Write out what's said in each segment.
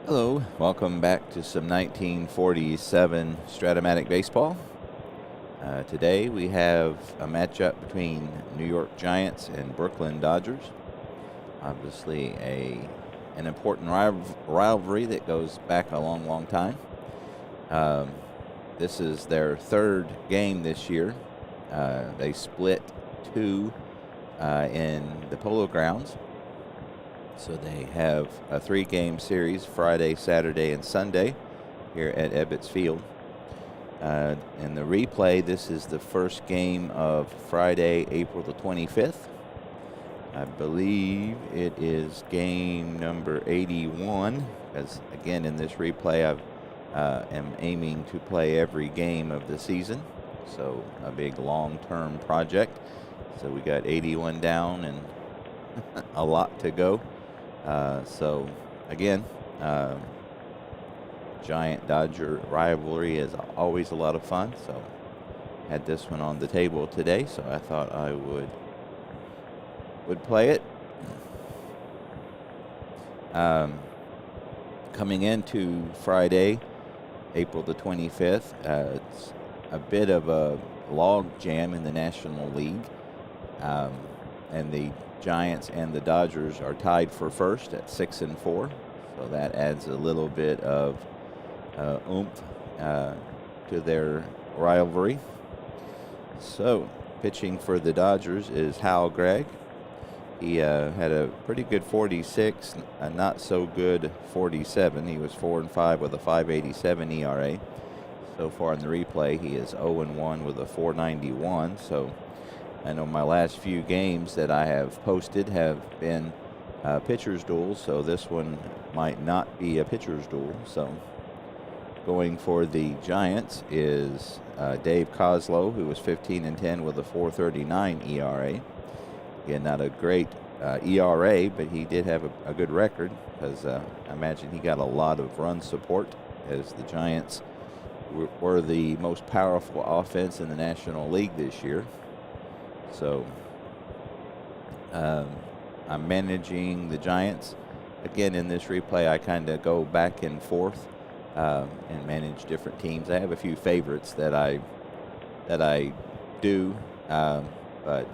Hello, welcome back to some 1947 Strat-O-Matic baseball. Today we have a matchup between New York Giants and Brooklyn Dodgers. Obviously an important rivalry that goes back a long time. This is their third game this year. They split two in the Polo Grounds. So they have a 3-game series, Friday, Saturday, and Sunday here at Ebbets Field. In the replay, this is the first game of Friday, April the 25th. I believe it is game number 81, as again in this replay I am aiming to play every game of the season. So a big long-term project. So we got 81 down and a lot to go. So again, Giant-Dodger rivalry is always a lot of fun. So had this one on the table today, so I thought I would play it. Coming into Friday, April the 25th, it's a bit of a log jam in the National League, and the Giants and the Dodgers are tied for first at 6-4, so that adds a little bit of oomph to their rivalry. So pitching for the Dodgers is Hal Gregg. He had a pretty good 46, a not so good 47. He was 4-5 with a 5.87 ERA. So far in the replay, he is 0-1 with a 4.91. So I know my last few games that I have posted have been pitcher's duels, so this one might not be a pitcher's duel. So going for the Giants is Dave Kozlow, who was 15-10 with a 4.39 ERA. Again, not a great ERA, but he did have a good record because I imagine he got a lot of run support, as the Giants were the most powerful offense in the National League this year. So I'm managing the Giants. Again, in this replay, I kind of go back and forth and manage different teams. I have a few favorites that I do, but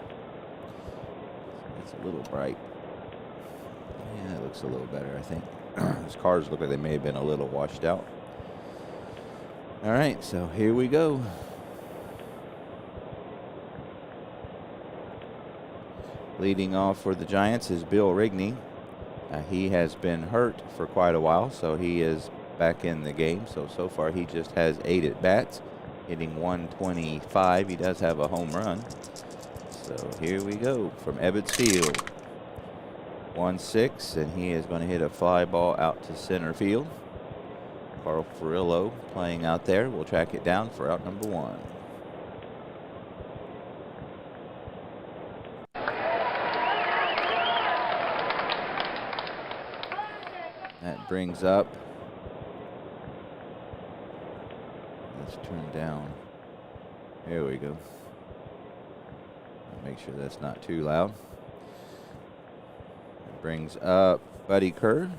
it's a little bright. Yeah, it looks a little better, I think. These cars look like they may have been a little washed out. All right, so here we go. Leading off for the Giants is Bill Rigney. He has been hurt for quite a while, so he is back in the game. So far he just has 8 at-bats, hitting 125. He does have a home run. So here we go from Ebbets Field. 1-6, and he is going to hit a fly ball out to center field. Carl Furillo playing out there. We'll track it down for out number 1. That brings up, let's turn down, there we go. Make sure that's not too loud. That brings up Buddy Kerr,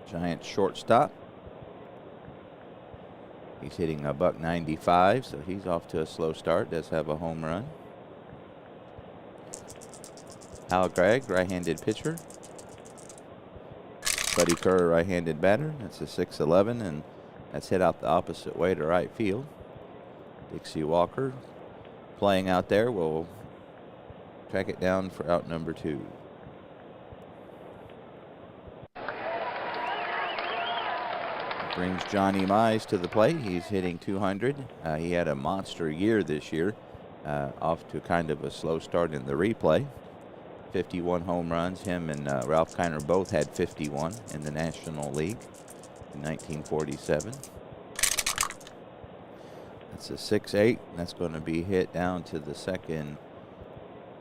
Giants shortstop. He's hitting a .195, so he's off to a slow start, does have a home run. Hal Gregg, right-handed pitcher. Buddy Kerr, right-handed batter. That's a 6-11, and that's hit out the opposite way to right field. Dixie Walker playing out there. We'll track it down for out number 2. Brings Johnny Mize to the plate. He's hitting 200. He had a monster year this year. Off to kind of a slow start in the replay. 51 home runs. Him and Ralph Kiner both had 51 in the National League in 1947. That's a 6-8. That's going to be hit down to the second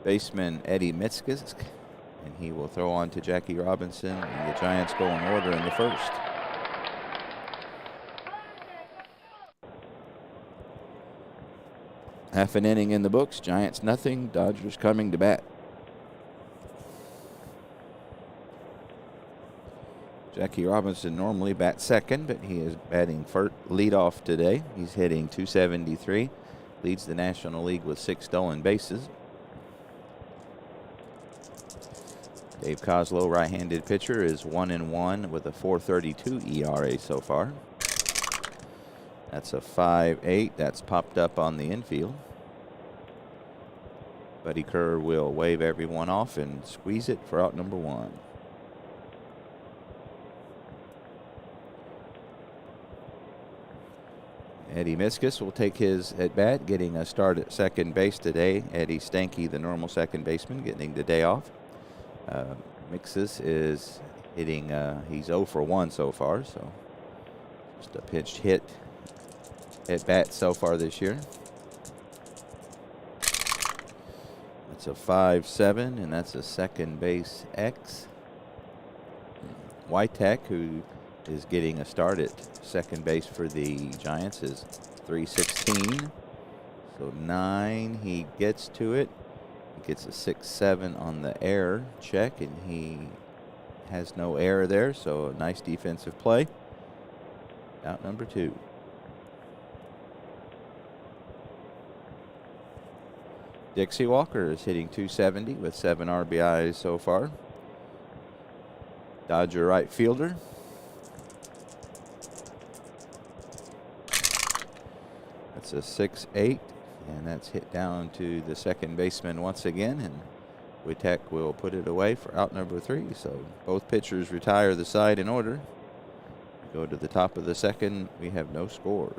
baseman, Eddie Mitzkis, and he will throw on to Jackie Robinson, and the Giants go in order in the first. Half an inning in the books. Giants nothing. Dodgers coming to bat. Jackie Robinson normally bats second, but he is batting leadoff today. He's hitting .273, leads the National League with 6 stolen bases. Dave Kozlow, right-handed pitcher, is 1-1 with a .432 ERA so far. That's a 5-8. That's popped up on the infield. Buddy Kerr will wave everyone off and squeeze it for out number 1. Eddie Miskus will take his at-bat, getting a start at second base today. Eddie Stanky, the normal second baseman, getting the day off. Mixus is hitting, he's 0 for 1 so far, so just a pitched hit at bat so far this year. That's a 5-7, and that's a second base X. Wytek, who is getting a start at second base for the Giants, is 316. So 9, he gets to it. He gets a 6-7 on the error check, and he has no error there, so a nice defensive play. Out number 2. Dixie Walker is hitting .270 with 7 RBIs so far. Dodger right fielder. That's a 6-8, and that's hit down to the second baseman once again, and Wytek will put it away for out number 3. So both pitchers retire the side in order. We go to the top of the second. We have no score.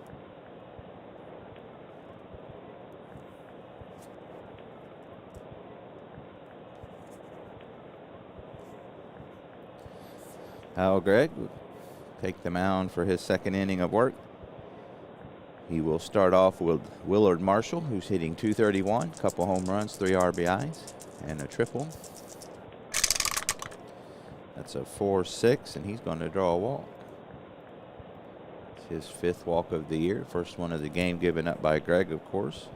Hal Gregg will take the mound for his second inning of work. He will start off with Willard Marshall, who's hitting .231, couple home runs, 3 RBIs, and a triple. That's a 4-6, and he's going to draw a walk. It's his 5th walk of the year, first one of the game given up by Gregg, of course.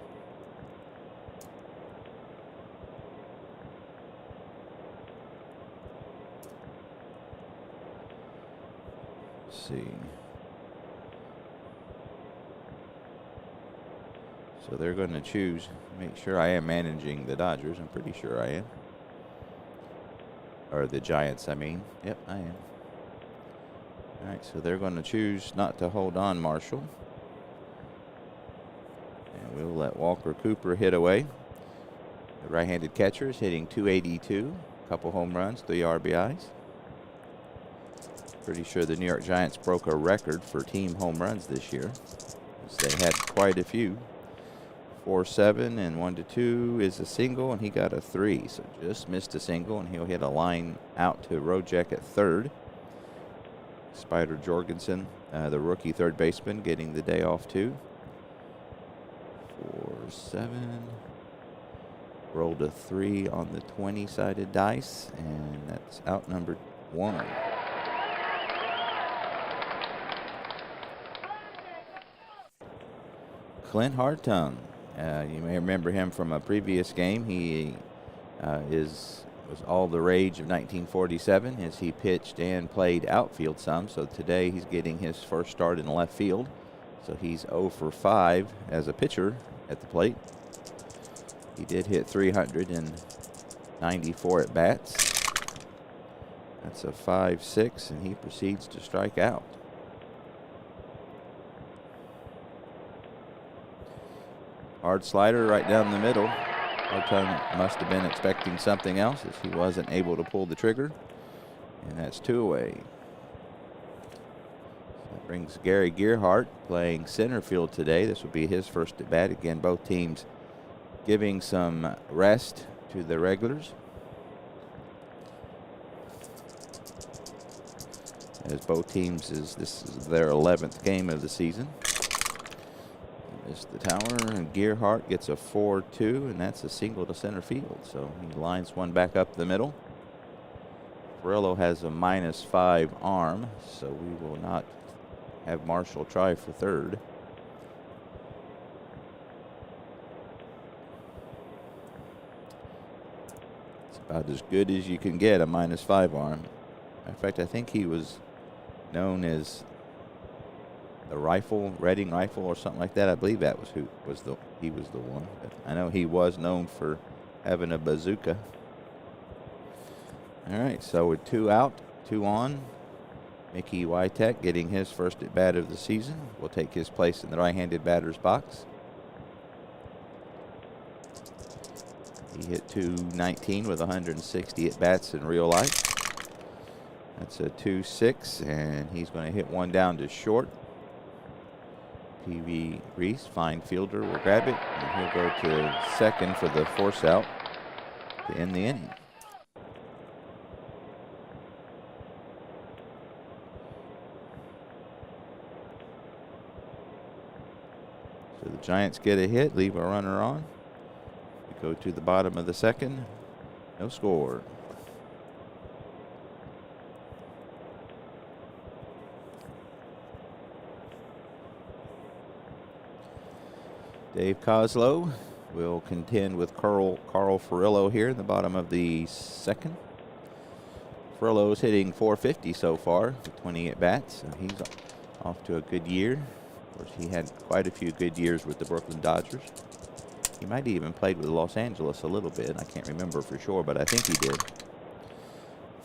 Let's see. So they're going to choose, make sure I am managing the Dodgers. I'm pretty sure I am. Or the Giants, I mean. Yep, I am. All right, so they're going to choose not to hold on Marshall. And we'll let Walker Cooper hit away. The right-handed catcher is hitting .282, couple home runs, 3 RBIs. Pretty sure the New York Giants broke a record for team home runs this year, as they had quite a few. 4-7 and 1-2 is a single, and he got a 3, so just missed a single, and he'll hit a line out to Rojek at third. Spider Jorgensen, the rookie third baseman, getting the day off too. 4-7, rolled a 3 on the 20-sided dice, and that's out number 1. Clint Hartung. You may remember him from a previous game. He was all the rage of 1947 as he pitched and played outfield some. So today he's getting his first start in left field. So he's 0 for 5 as a pitcher at the plate. He did hit 394 at bats. That's a 5-6, and he proceeds to strike out. Hard slider right down the middle. Hartung must have been expecting something else as he wasn't able to pull the trigger. And that's 2 away. That brings Gary Gearhart playing center field today. This will be his first at bat. Again, both teams giving some rest to the regulars, as both teams this is their 11th game of the season. Missed the tower, and Gearhart gets a 4-2, and that's a single to center field. So he lines one back up the middle. Ferrello has a -5 arm, so we will not have Marshall try for third. It's about as good as you can get, a -5 arm. In fact, I think he was known as the Reading Rifle or something like that. I believe that was he was the one. But I know he was known for having a bazooka. All right, so with 2 out, 2 on, Mickey Witek getting his first at bat of the season will take his place in the right-handed batter's box. He hit .219 with 160 at bats in real life. That's a 2-6, and he's going to hit one down to short. P.V. Reese, fine fielder, will grab it, and he'll go to second for the force out to end the inning. So the Giants get a hit, leave a runner on. We go to the bottom of the second. No score. Dave Coslow will contend with Carl Furillo here in the bottom of the second. Furillo's hitting .450 so far with 20 at bats, so he's off to a good year. Of course, he had quite a few good years with the Brooklyn Dodgers. He might have even played with Los Angeles a little bit. I can't remember for sure, but I think he did.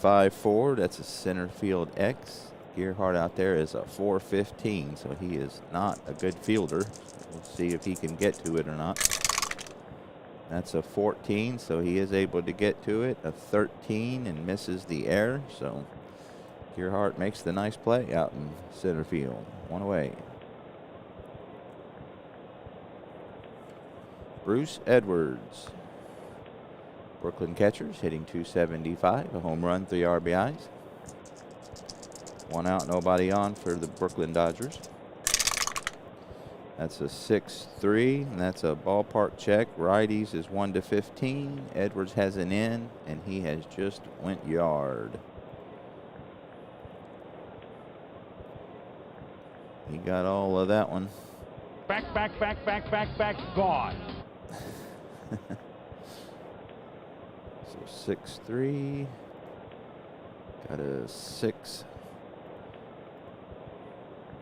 5-4, that's a center field X. Gearhart out there is a .415, so he is not a good fielder. We'll see if he can get to it or not. That's a 14, so he is able to get to it. A 13 and misses the air, so Gearhart makes the nice play out in center field. One away. Bruce Edwards. Brooklyn catchers hitting .275, a home run, 3 RBIs. 1 out, nobody on for the Brooklyn Dodgers. That's a 6-3, and that's a ballpark check. Righties is 1-15. Edwards has an in, and he has just went yard. He got all of that one. Back, gone. So 6-3. Got a 6.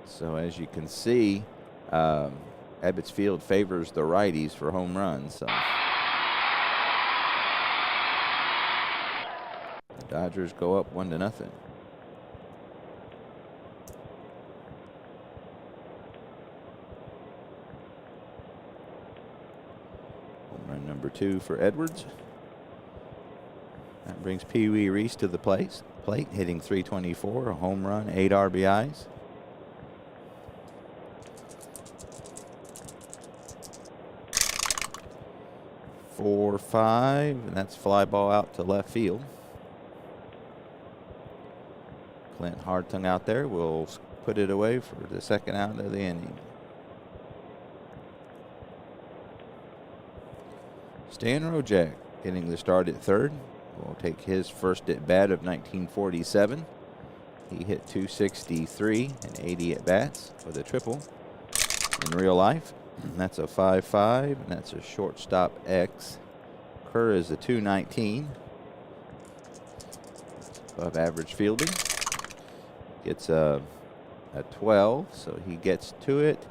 So as you can see, Ebbets Field favors the righties for home runs. So the Dodgers go up 1-0. Home run number 2 for Edwards. That brings Pee Wee Reese to the plate, hitting .324, a home run, 8 RBIs. Four, 5, and that's fly ball out to left field. Clint Hartung out there will put it away for the second out of the inning. Stan Rojak getting the start at third. Will take his first at bat of 1947. He hit .263 and 80 at bats with a triple in real life. And that's a 5-5, and that's a shortstop X. Kerr is a .219. Above average fielding. Gets a 12, so he gets to it.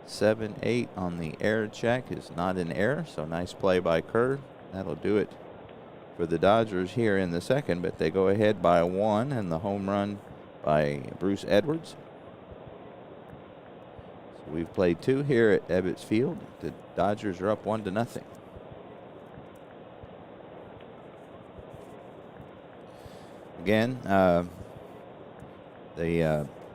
7-8 on the error check is not an error, so nice play by Kerr. That'll do it for the Dodgers here in the second, but they go ahead by 1, and the home run by Bruce Edwards. We've played 2 here at Ebbets Field. The Dodgers are up 1-0. Again,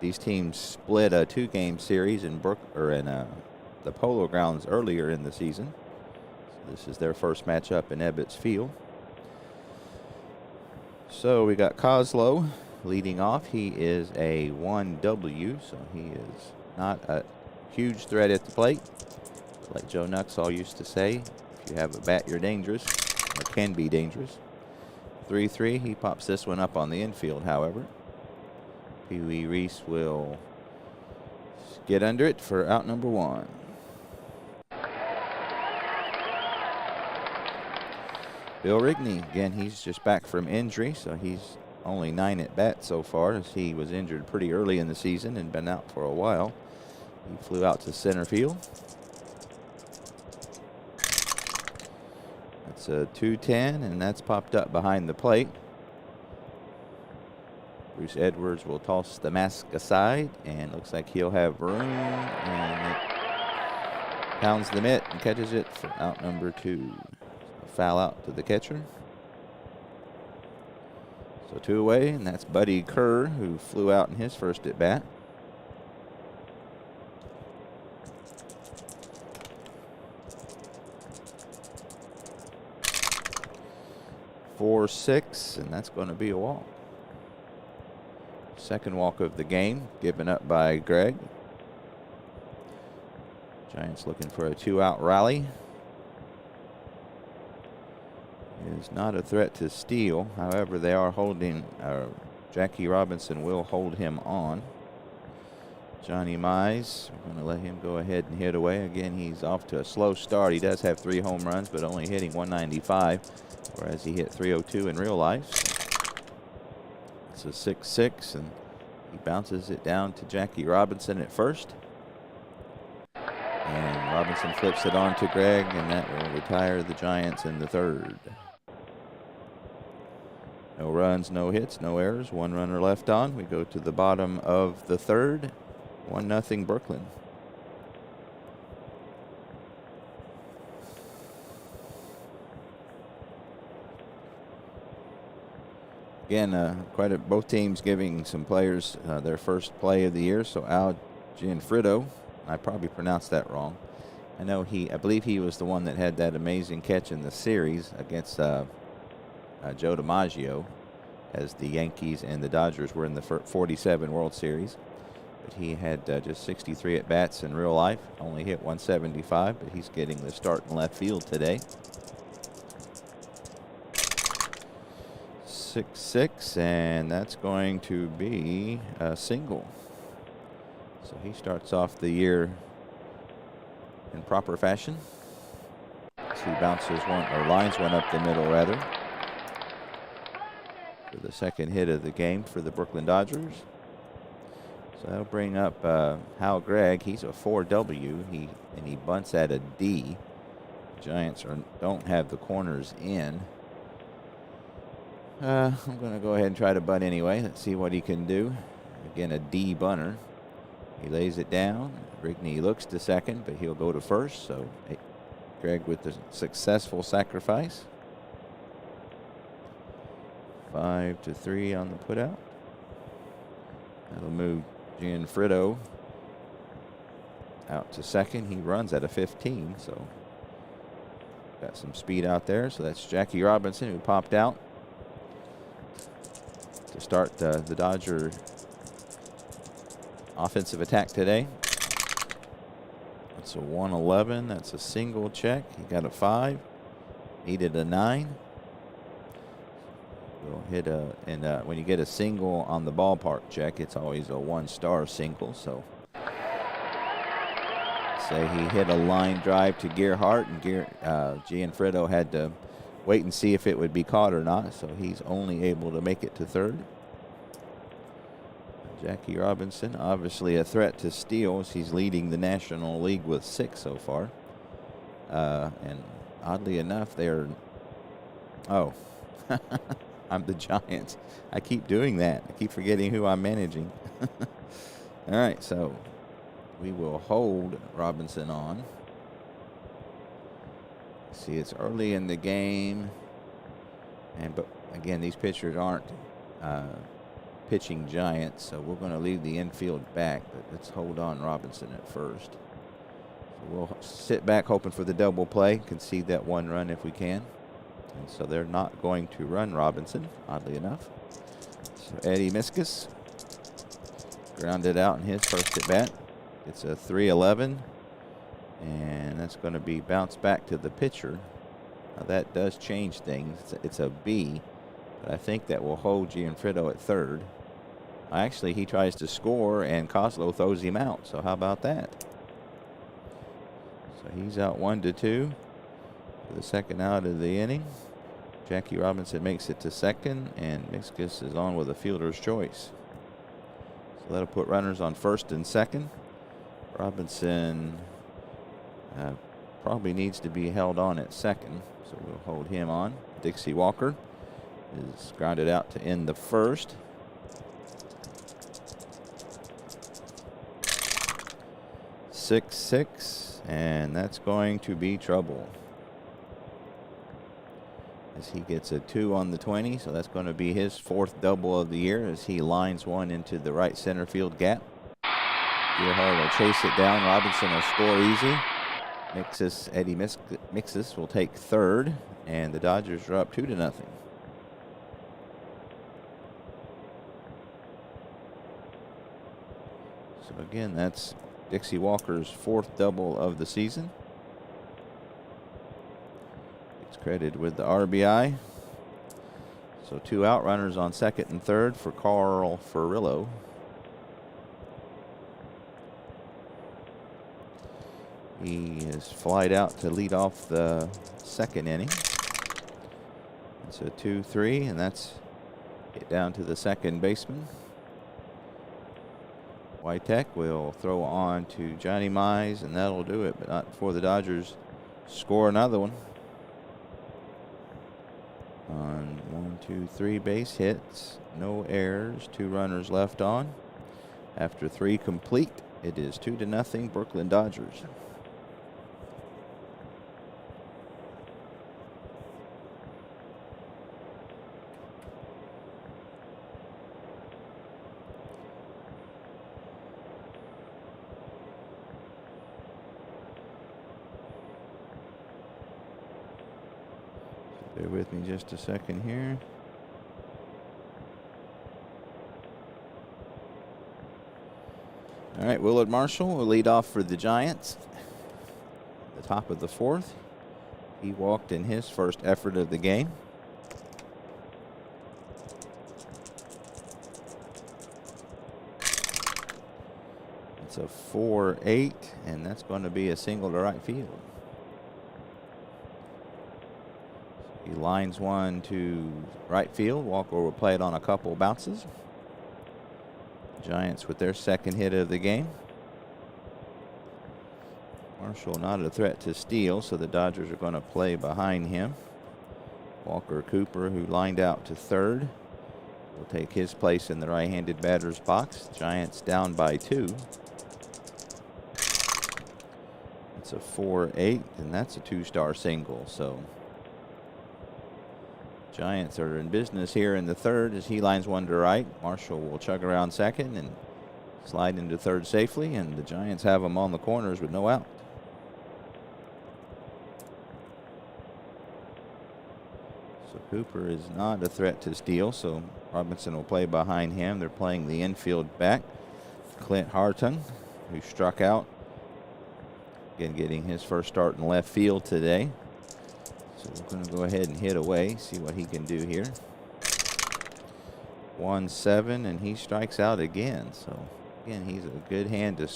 these teams split a 2-game series in the Polo Grounds earlier in the season. So this is their first matchup in Ebbets Field. So we got Coslow leading off. He is a 1W, so he is not a huge threat at the plate. Like Joe Nuxall used to say, if you have a bat, you're dangerous, or can be dangerous. 3-3, he pops this one up on the infield, however. Pee Wee Reese will get under it for out number 1. Bill Rigney, again, he's just back from injury, so he's only 9 at bats so far, as he was injured pretty early in the season and been out for a while. He flew out to center field. That's a 2-10, and that's popped up behind the plate. Bruce Edwards will toss the mask aside, and looks like he'll have room, and it pounds the mitt and catches it for out number 2. A foul out to the catcher. So 2 away, and that's Buddy Kerr, who flew out in his first at bat. For 6, and that's going to be a walk. Second walk of the game, given up by Greg. Giants looking for a 2-out rally. It is not a threat to steal. However, they are holding, Jackie Robinson will hold him on. Johnny Mize, we're going to let him go ahead and hit away. Again, he's off to a slow start. He does have 3 home runs, but only hitting 195, whereas he hit 302 in real life. It's a 6-6, and he bounces it down to Jackie Robinson at first. And Robinson flips it on to Greg, and that will retire the Giants in the third. No runs, no hits, no errors. 1 runner left on. We go to the bottom of the third. 1-0 Brooklyn. Again, both teams giving some players their first play of the year. So Al Gianfrido, I probably pronounced that wrong. I believe he was the one that had that amazing catch in the series against Joe DiMaggio, as the Yankees and the Dodgers were in the 47 World Series. But he had just 63 at bats in real life, only hit 175, but he's getting the start in left field today. 6-6, and that's going to be a single. So he starts off the year in proper fashion. So he bounces lines one up the middle rather, for the second hit of the game for the Brooklyn Dodgers. So that'll bring up Hal Gregg. He's a 4W. He bunts at a D. The Giants don't have the corners in. I'm going to go ahead and try to bunt anyway. Let's see what he can do. Again, a D bunter. He lays it down. Rigney looks to second, but he'll go to first. So Greg with the successful sacrifice. 5-3 on the putout. That'll move Gianfrido out to second. He runs at a 15, so got some speed out there. So that's Jackie Robinson, who popped out to start the Dodger offensive attack today. That's a 111. That's a single check. He got a 5. Needed a 9. We'll hit when you get a single on the ballpark check, it's always a 1-star single. So say he hit a line drive to Gerhardt, and Gianfrido had to wait and see if it would be caught or not. So he's only able to make it to third. Jackie Robinson, obviously a threat to steal, as he's leading the National League with 6 so far. And oddly enough, I'm the Giants. I keep doing that. I keep forgetting who I'm managing. All right, so we will hold Robinson on. See, it's early in the game, but again, these pitchers aren't pitching Giants, so we're going to leave the infield back, but let's hold on Robinson at first. So we'll sit back hoping for the double play, concede that 1 run if we can. And so they're not going to run Robinson, oddly enough. So Eddie Miskus grounded out in his first at bat. It's a 3-11, and that's going to be bounced back to the pitcher. Now that does change things. It's a B, but I think that will hold Gianfrido at third. Actually, he tries to score, and Koslow throws him out. So how about that? So he's out 1-2 for the second out of the inning. Jackie Robinson makes it to second, and Mixkus is on with a fielder's choice. So that'll put runners on first and second. Robinson probably needs to be held on at second, so we'll hold him on. Dixie Walker is grounded out to end the first. Six, and that's going to be trouble. As he gets a 2 on the 20, so that's going to be his 4th double of the year as he lines one into the right center field gap. Gearhart will chase it down. Robinson will score easy. Eddie Mixus will take third, and the Dodgers are up 2-0. So again, that's Dixie Walker's 4th double of the season. It's credited with the RBI. So 2 out runners on second and third for Carl Furillo. He is flied out to lead off the second inning. It's a 2-3, and that's it down to the second baseman. Witek will throw on to Johnny Mize, and that'll do it, but not before the Dodgers score another one. On 1, 2, 3 base hits, no errors, 2 runners left on. After 3 complete, it is 2-0 Brooklyn Dodgers. Bear with me just a second here. All right, Willard Marshall will lead off for the Giants. The top of the 4th. He walked in his first effort of the game. It's a 4-8, and that's going to be a single to right field. He lines one to right field. Walker will play it on a couple bounces. Giants with their second hit of the game. Marshall not a threat to steal, so the Dodgers are going to play behind him. Walker Cooper, who lined out to third, will take his place in the right-handed batter's box. Giants down by 2. It's a 4-8, and that's a 2-star single, so Giants are in business here in the third as he lines one to right. Marshall will chug around second and slide into third safely, and the Giants have him on the corners with no out. So Cooper is not a threat to steal, so Robinson will play behind him. They're playing the infield back. Clint Hartung, who struck out, again getting his first start in left field today. So we're going to go ahead and hit away, see what he can do here. 1-7, and he strikes out again. So again, he's a good hand to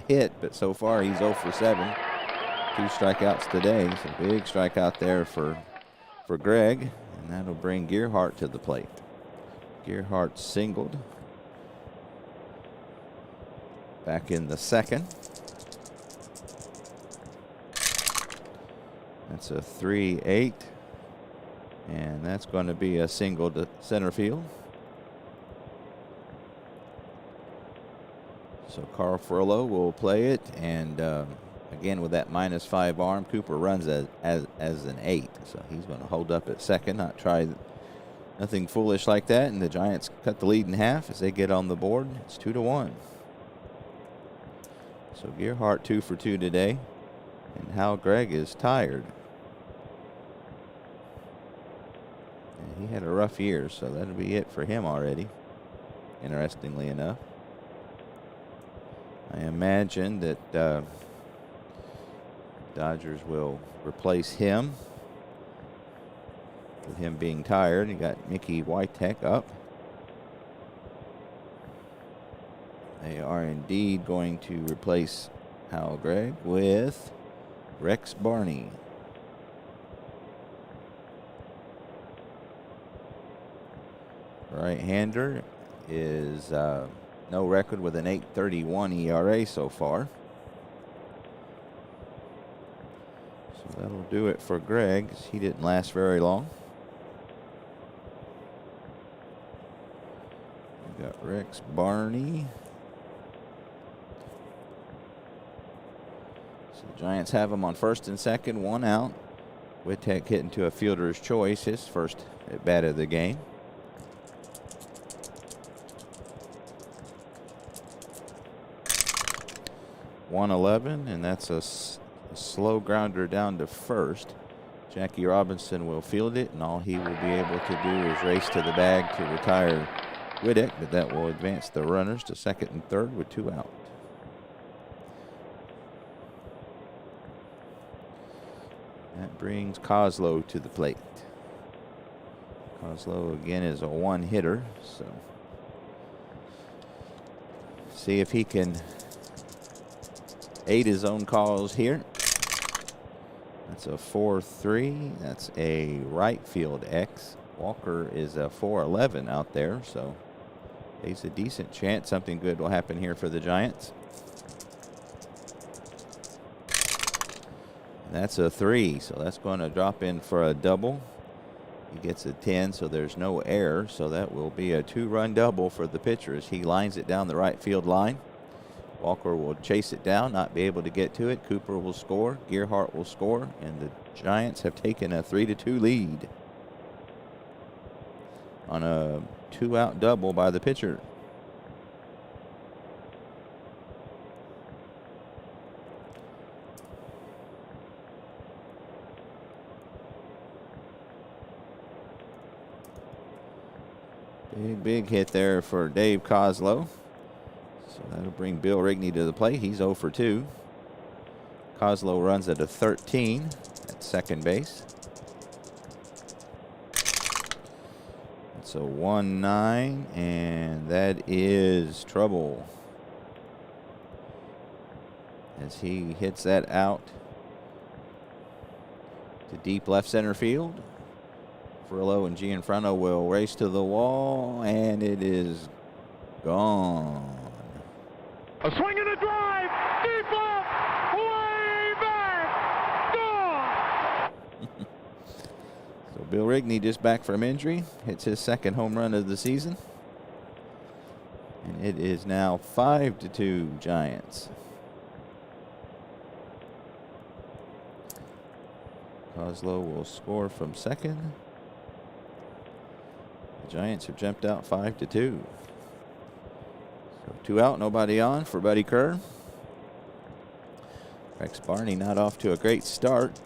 hit, but so far he's 0 for 7. 2 strikeouts today. So big strikeout there for Greg, and that'll bring Gearhart to the plate. Gearhart singled back in the second. That's a 3-8, and that's going to be a single to center field. So Carl Furillo will play it, and again with that -5 arm, Cooper runs as an 8, so he's going to hold up at second, not try nothing foolish like that, and the Giants cut the lead in half as they get on the board. It's 2-1. So Gearhart 2 for 2 today, and Hal Gregg is tired. He had a rough year, so that'll be it for him already, interestingly enough. I imagine that Dodgers will replace him, with him being tired. You got Mickey Witek up. They are indeed going to replace Hal Gregg with Rex Barney. right-hander is no record with an 8.31 ERA so far. So that'll do it for Greg. He didn't last very long. We got Rex Barney. So the Giants have him on first and second, 1 out. Wittek hitting to a fielder's choice, his first at bat of the game. .111, and that's a slow grounder down to first. Jackie Robinson will field it, and all he will be able to do is race to the bag to retire Wittek, but that will advance the runners to second and third with 2 out. That brings Kozlow to the plate. Kozlow again is a 1-hitter, so see if he can aid his own cause here. That's a 4-3. That's a right field X. Walker is a 4-11 out there, so there's a decent chance something good will happen here for the Giants. And that's a 3, so that's going to drop in for a double. He gets a 10, so there's no error, so that will be a 2-run double for the pitcher as he lines it down the right field line. Walker will chase it down, not be able to get to it. Cooper will score, Gearhart will score, and the Giants have taken a 3-2 lead on a 2-out double by the pitcher. Big hit there for Dave Kozlow. So that'll bring Bill Rigney to the plate. He's 0 for 2. Kozlow runs at a 13 at second base. It's a 1-9, and that is trouble as he hits that out to deep left center field. Frillo and Gianfranco will race to the wall, and it is gone. A swing and a drive, deep left, way back, gone. So Bill Rigney just back from injury, hits his second home run of the season. And it is now 5-2 Giants. Kozlow will score from second. The Giants have jumped out 5-2. So 2 out, nobody on for Buddy Kerr. Rex Barney not off to a great start.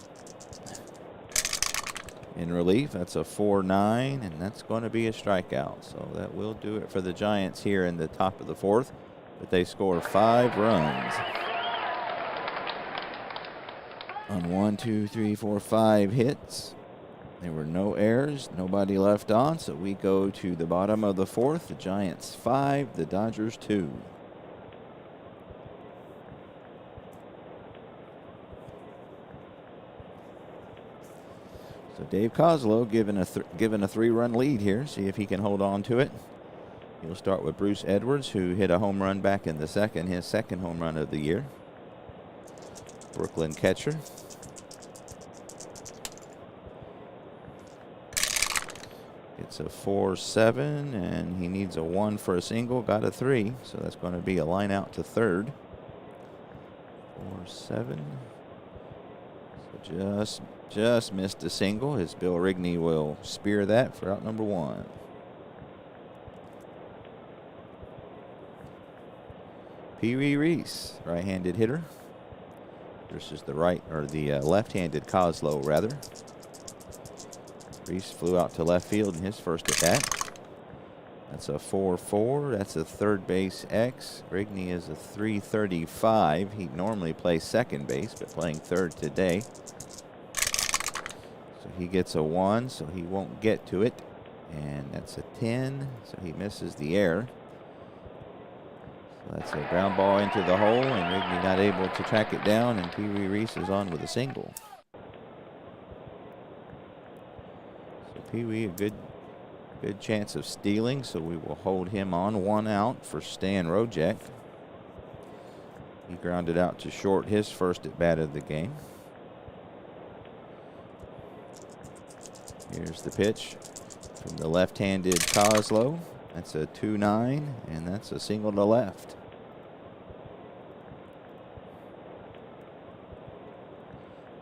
In relief, that's a 4-9, and that's going to be a strikeout. So that will do it for the Giants here in the top of the 4th. But they score 5 runs on 1, 2, 3, 4, 5 hits. There were no errors, nobody left on, so we go to the bottom of the 4th. The Giants 5, the Dodgers 2. So Dave Kozlow given a 3-run lead here. See if he can hold on to it. He'll start with Bruce Edwards, who hit a home run back in the second, his second home run of the year. Brooklyn catcher. It's a 4-7, and he needs a 1 for a single. Got a 3, so that's going to be a line out to third. 4-7. So just missed a single, as Bill Rigney will spear that for out number 1. Pee Wee Reese, right-handed hitter, versus the left-handed Kozlow, rather. Reese flew out to left field in his first at bat. That's a 4-4. That's a third base X. Rigney is a 335. He normally plays second base, but playing third today. So he gets a 1, so he won't get to it. And that's a 10, so he misses the air. So that's a ground ball into the hole, and Rigney not able to track it down, and Pee Wee Reese is on with a single. So Pee Wee, a good Good chance of stealing, so we will hold him on. 1 out for Stan Rojek. He grounded out to short his first at bat of the game. Here's the pitch from the left-handed Kozlo. That's a 2-9, and that's a single to left.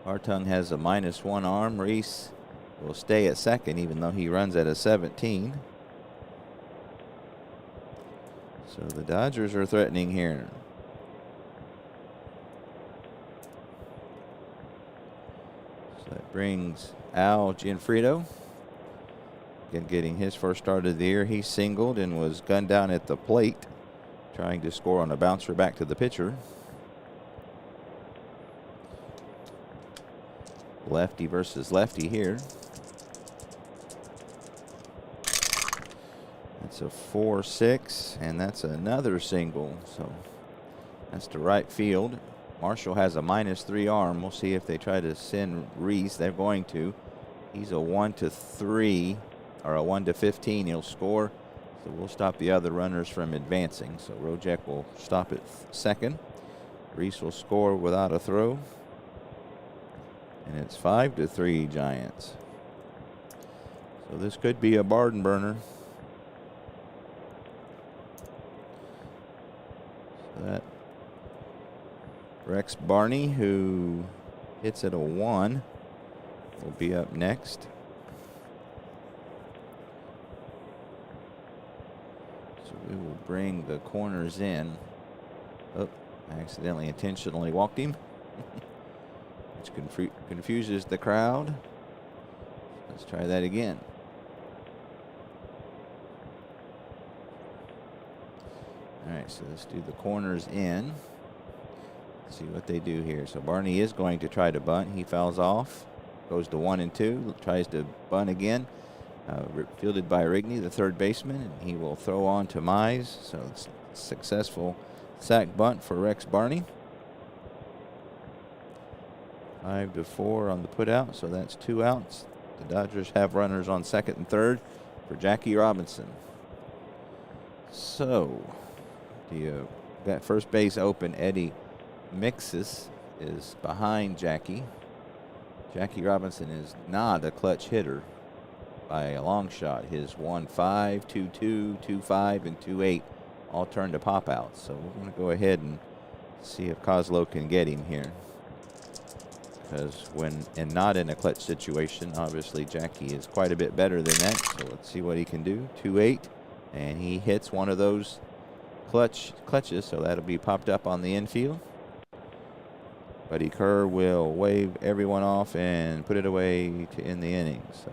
Hartung has a -1 arm. Reese will stay at second, even though he runs at a 17. So the Dodgers are threatening here. So that brings Al Gianfrido. Again, getting his first start of the year. He singled and was gunned down at the plate, trying to score on a bouncer back to the pitcher. Lefty versus lefty here. That's a 4-6, and that's another single. So that's to right field. Marshall has a -3 arm. We'll see if they try to send Reese. They're going to. He's a 1-3 or a 1-15. He'll score. So we'll stop the other runners from advancing. So Rojek will stop at second. Reese will score without a throw. And it's 5-3 Giants. So this could be a barn burner. So that Rex Barney, who hits at a 1, will be up next. So we will bring the corners in. Oh, I accidentally intentionally walked him. Which confuses the crowd. Let's try that again. All right, so let's do the corners in. Let's see what they do here. So Barney is going to try to bunt. He fouls off. Goes to 1 and 2. Tries to bunt again. Fielded by Rigney, the third baseman, and he will throw on to Mize. So it's a successful sac bunt for Rex Barney. 5-4 on the putout, so that's 2 outs. The Dodgers have runners on second and third for Jackie Robinson. So, got first base open. Eddie Mixis is behind Jackie. Jackie Robinson is not a clutch hitter by a long shot. His 1-5, 2-2, 2-5, and 2-8 all turned to pop outs. So we're going to go ahead and see if Kozlo can get him here. Because when not in a clutch situation, obviously Jackie is quite a bit better than that. So let's see what he can do. 2-8, and he hits one of those clutches, so that'll be popped up on the infield. Buddy Kerr will wave everyone off and put it away to end the inning. So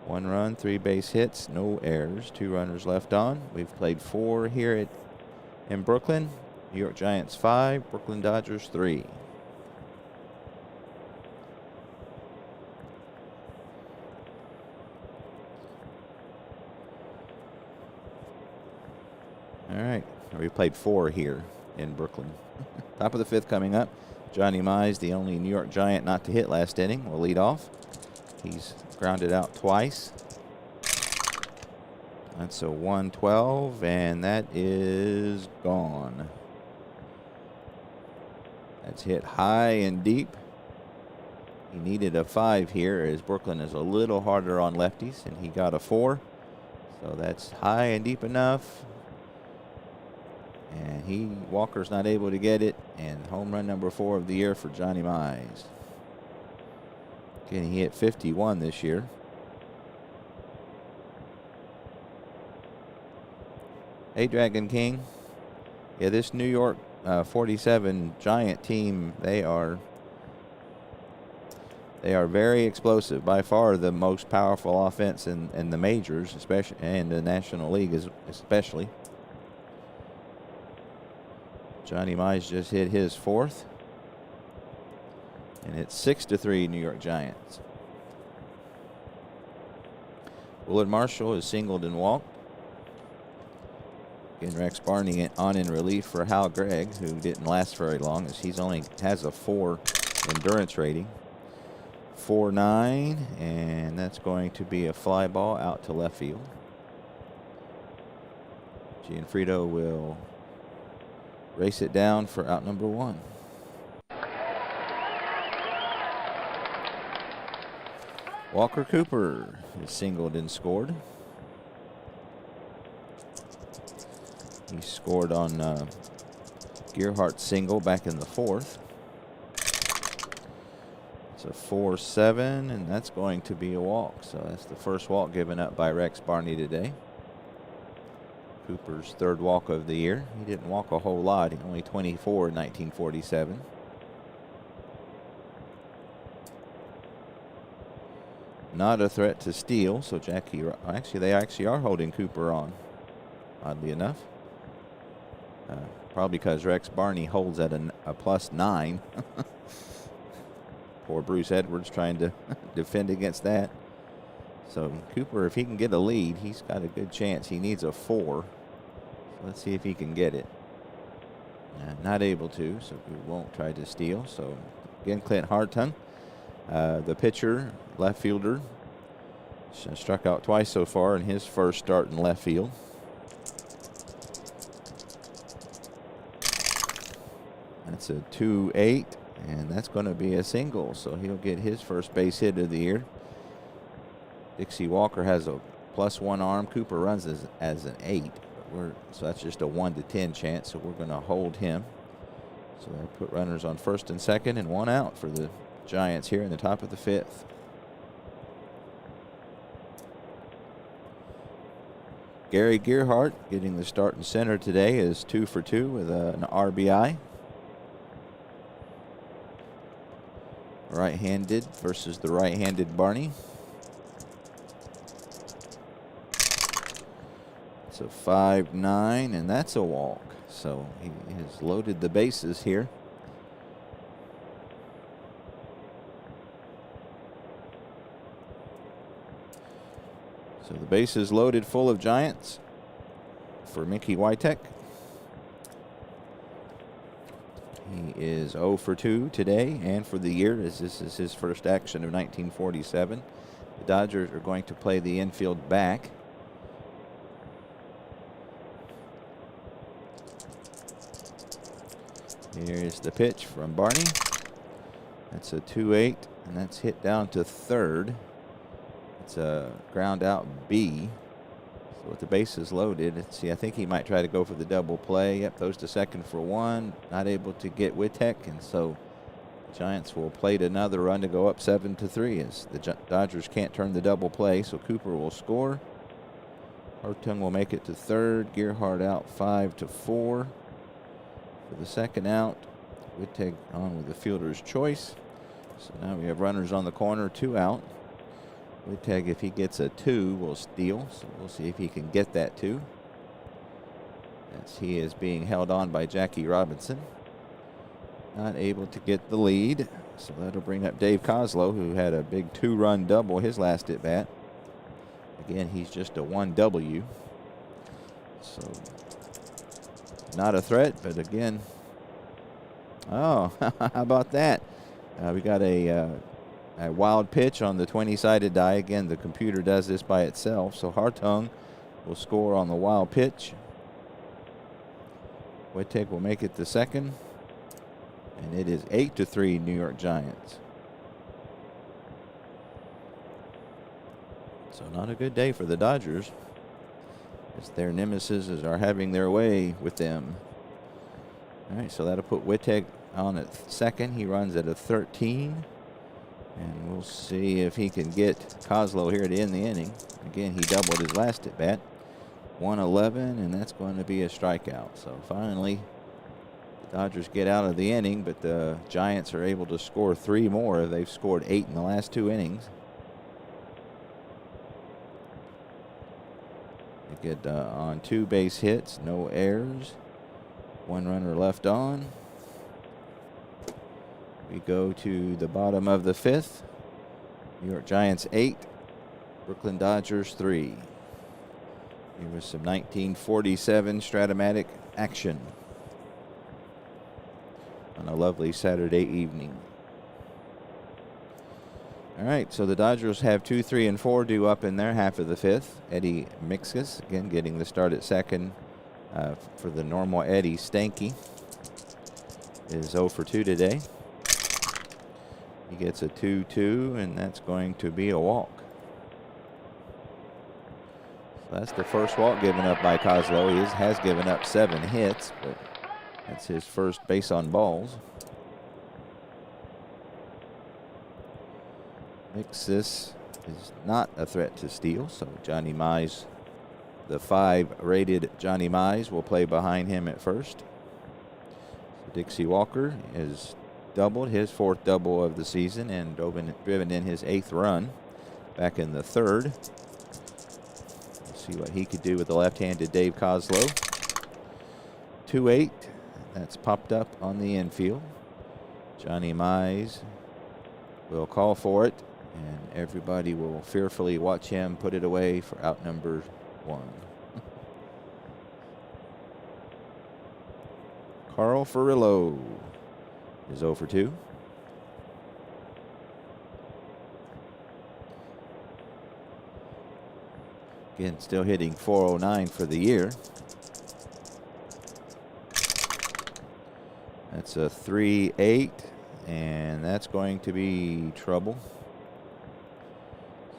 1 run, 3 base hits, no errors, 2 runners left on. We've played 4 here in Brooklyn. New York Giants 5, Brooklyn Dodgers 3. All right, we played 4 here in Brooklyn. Top of the 5th coming up. Johnny Mize, the only New York Giant not to hit last inning, will lead off. He's grounded out twice. That's a 1-12, and that is gone. That's hit high and deep. He needed a 5 here, as Brooklyn is a little harder on lefties, and he got a 4. So that's high and deep enough. And Walker's not able to get it, and home run number 4 of the year for Johnny Mize. Again, he hit 51 this year. Hey, Dragon King. Yeah, this New York 47 Giant team, they are very explosive. By far the most powerful offense in the majors, especially, and the National League especially. Johnny Mize just hit his 4th. And it's 6-3 New York Giants. Willard Marshall is singled and walked. Again, Rex Barney on in relief for Hal Gregg, who didn't last very long, as he's only has a 4 endurance rating. 4-9, and that's going to be a fly ball out to left field. Gianfrido will race it down for out number 1. Walker Cooper is singled and scored. He scored on Gearhart's single back in the 4th. It's a 4-7, and that's going to be a walk. So that's the first walk given up by Rex Barney today. Cooper's 3rd walk of the year. He didn't walk a whole lot. He only 24 in 1947. Not a threat to steal, so they actually are holding Cooper on, oddly enough. Probably because Rex Barney holds at a +9. Poor Bruce Edwards trying to defend against that. So Cooper, if he can get a lead, he's got a good chance. He needs a 4. So let's see if he can get it. Not able to, so we won't try to steal. So again, Clint Hartung, the pitcher, left fielder, struck out twice so far in his first start in left field. That's a 2-8, and that's going to be a single, so he'll get his first base hit of the year. Dixie Walker has a +1 arm. Cooper runs as an 8, so that's just a 1 to 10 chance, so we're going to hold him. So they put runners on 1st and 2nd and 1 out for the Giants here in the top of the 5th. Gary Gearhart getting the start in center today is 2 for 2 with an RBI. Right-handed versus the right-handed Barney. It's a 5-9, and that's a walk. So he has loaded the bases here. So the bases loaded full of Giants for Mickey Witek. He is 0 for 2 today and for the year, as this is his first action of 1947. The Dodgers are going to play the infield back. Here's the pitch from Barney. That's a 2-8, and that's hit down to 3rd. It's a ground out B. So with the bases loaded, let's see, I think he might try to go for the double play. Yep, goes to 2nd for 1. Not able to get Witek, and so the Giants will plate another run to go up 7-3 as the Dodgers can't turn the double play, so Cooper will score. Hartung will make it to 3rd. Gearhart out 5-4 for the 2nd out. Witek on with the fielder's choice. So now we have runners on the corner, 2 out. Witek, if he gets a 2, will steal. So we'll see if he can get that 2. As he is being held on by Jackie Robinson. Not able to get the lead. So that'll bring up Dave Coslow, who had a big 2-run double his last at bat. Again, he's just a 1W. So not a threat, but again. Oh, how about that? We got a wild pitch on the 20-sided die. Again, the computer does this by itself. So Hartung will score on the wild pitch. Witek will make it to 2nd. And it is 8-3 New York Giants. So not a good day for the Dodgers, as their nemesis are having their way with them. All right, so that'll put Witek on at 2nd. He runs at a 13. And we'll see if he can get Coslow here to end the inning. Again, he doubled his last at bat. 1-11, and that's going to be a strikeout. So finally, the Dodgers get out of the inning, but the Giants are able to score 3 more. They've scored 8 in the last 2 innings. They get on 2 base hits, no errors. 1 runner left on. We go to the bottom of the 5th. New York Giants 8, Brooklyn Dodgers 3. Here was some 1947 Strat-O-Matic action on a lovely Saturday evening. All right, so the Dodgers have 2, 3, and 4 due up in their half of the fifth. Eddie Mixkus, again, getting the start at second for the normal Eddie. Stanky is 0 for 2 today. He gets a 2-2, and that's going to be a walk. So that's the first walk given up by Kozlo. He has given up 7 hits, but that's his first base on balls. Mixus is not a threat to steal, so Johnny Mize, the 5-rated Johnny Mize, will play behind him at first. So Dixie Walker has doubled, his 4th double of the season, and driven in his 8th run back in the 3rd. Let's see what he could do with the left-handed Dave Kozlo. 2-8, that's popped up on the infield. Johnny Mize will call for it, and everybody will fearfully watch him put it away for out number 1. Carl Furillo is 0 for 2. Again, still hitting .409 for the year. That's a 3-8, and that's going to be trouble.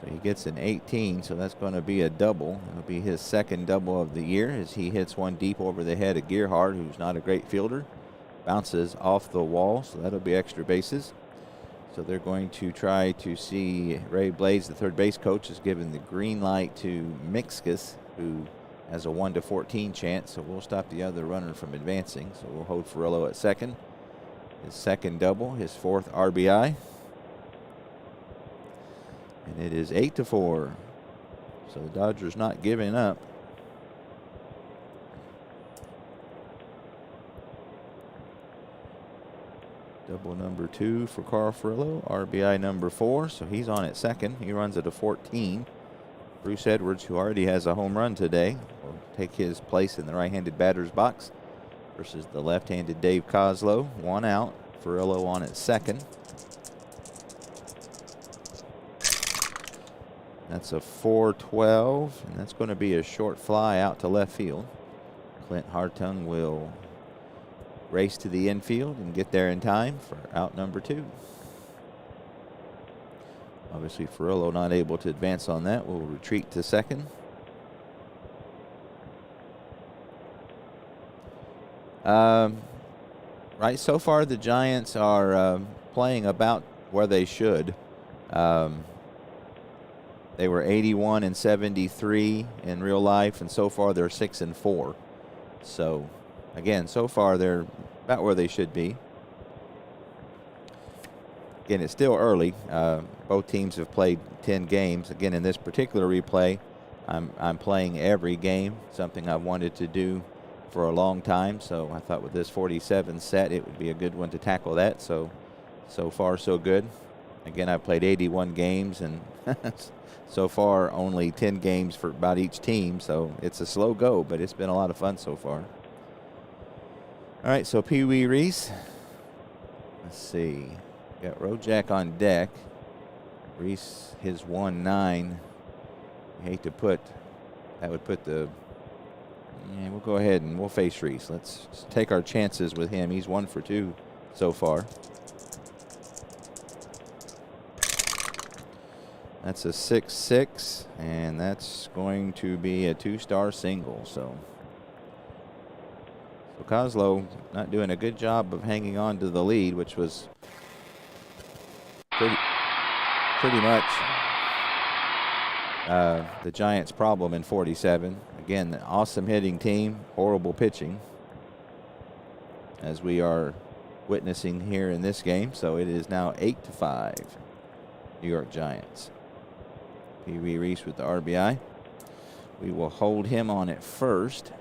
So he gets an 18, so that's going to be a double. It'll be his 2nd double of the year as he hits one deep over the head of Gerhard, who's not a great fielder. Bounces off the wall, so that'll be extra bases. So they're going to try to see Ray Blades, the third base coach, has given the green light to Mixkus, who has a 1-14 chance. So we'll stop the other runner from advancing. So we'll hold Furillo at second. His 2nd double, his 4th RBI. And it is 8-4. So the Dodgers not giving up. Double number 2 for Carl Furillo, RBI number 4, so he's on at second. He runs at a 14. Bruce Edwards, who already has a home run today, will take his place in the right-handed batter's box versus the left-handed Dave Kozlo. 1 out, Furillo on at second. That's a 4-12, and that's going to be a short fly out to left field. Clint Hartung will race to the infield and get there in time for out number 2. Obviously, Furillo not able to advance on that. Will retreat to second. Right, so far the Giants are playing about where they should. They were 81 and 73 in real life, and so far they're 6 and 4. So, again, so far they're about where they should be. Again, it's still early. Both teams have played 10 games. Again, in this particular replay, I'm playing every game, something I've wanted to do for a long time. So I thought with this 47 set, it would be a good one to tackle that. So far, so good. Again, I've played 81 games, and so far only 10 games for about each team. So it's a slow go, but it's been a lot of fun so far. All right, so Pee Wee Reese. Let's see. Got Rojak on deck. Reese, his 1-9. I hate to put, that would put the, yeah, we'll go ahead and we'll face Reese. Let's take our chances with him. He's 1 for 2 so far. That's a 6-6, and that's going to be a 2-star single. So Kozlo not doing a good job of hanging on to the lead, which was pretty much the Giants' problem in 47. Again, an awesome hitting team, horrible pitching, as we are witnessing here in this game. So it is now 8-5, New York Giants. Pee Wee Reese with the RBI. We will hold him on at first.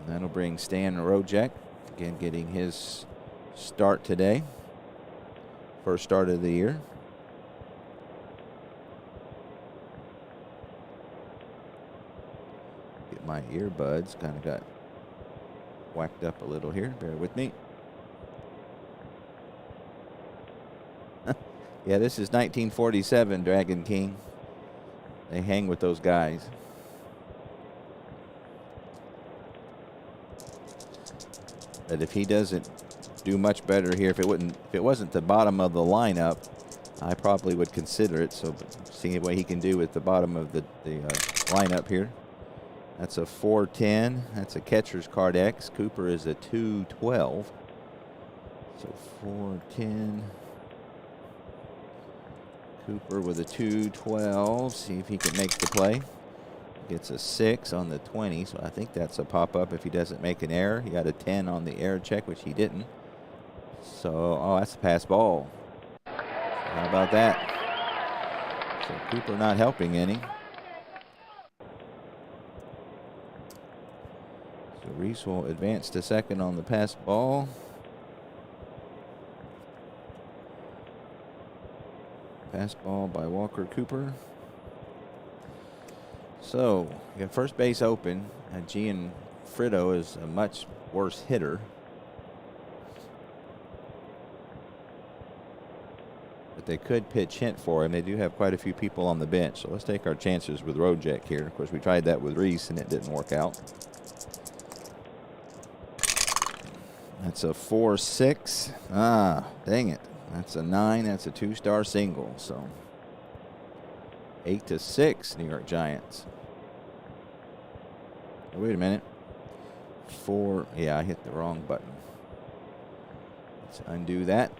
And that'll bring Stan Rojak, again getting his start today. First start of the year. Get my earbuds, kind of got whacked up a little here. Bear with me. Yeah, this is 1947, Dragon King. They hang with those guys. But if he doesn't do much better here, if it wasn't the bottom of the lineup, I probably would consider it. So seeing what he can do with the bottom of the lineup here. That's a 410. That's a catcher's card X. Cooper is a 212. So 410. Cooper with a 212. See if he can make the play. Gets a 6 on the 20, so I think that's a pop-up if he doesn't make an error. He got a 10 on the error check, which he didn't. So, oh, that's a pass ball. So how about that? So Cooper not helping any. So Reese will advance to second on the pass ball. Pass ball by Walker Cooper. So, you got first base open. Gian Frito is a much worse hitter. But they could pitch hint for him. They do have quite a few people on the bench. So let's take our chances with Rojek here. Of course, we tried that with Reese and it didn't work out. That's a 4-6. Ah, dang it. That's a 9. That's a 2-star single. So 8-6, New York Giants. Oh, wait a minute. 4. Yeah, I hit the wrong button. Let's undo that.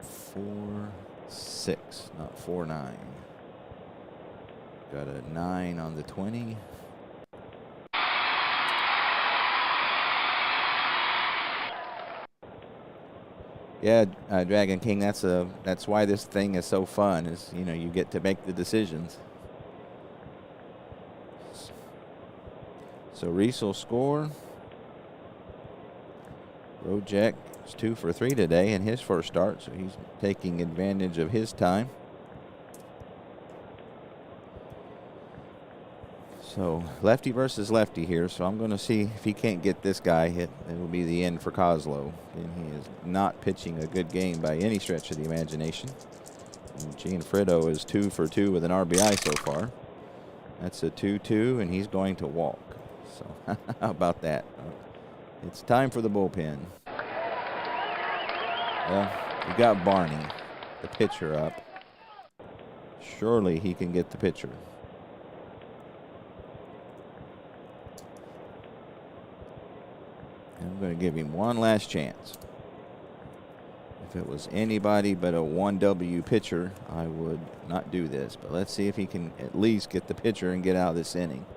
Four, 6, not 4-9. Got a 9 on the 20. Yeah, Dragon King. That's why this thing is so fun. Is you get to make the decisions. So Reese will score. Rojek is 2 for 3 today in his first start, so he's taking advantage of his time. So lefty versus lefty here. So I'm going to see if he can't get this guy hit. It will be the end for Kozlo. And he is not pitching a good game by any stretch of the imagination. And Gian Frito is 2 for 2 with an RBI so far. That's a 2-2, and he's going to walk. So how about that? It's time for the bullpen. Well, you got Barney, the pitcher, up. Surely he can get the pitcher. I'm going to give him one last chance. If it was anybody but a 1W pitcher, I would not do this. But let's see if he can at least get the pitcher and get out of this inning.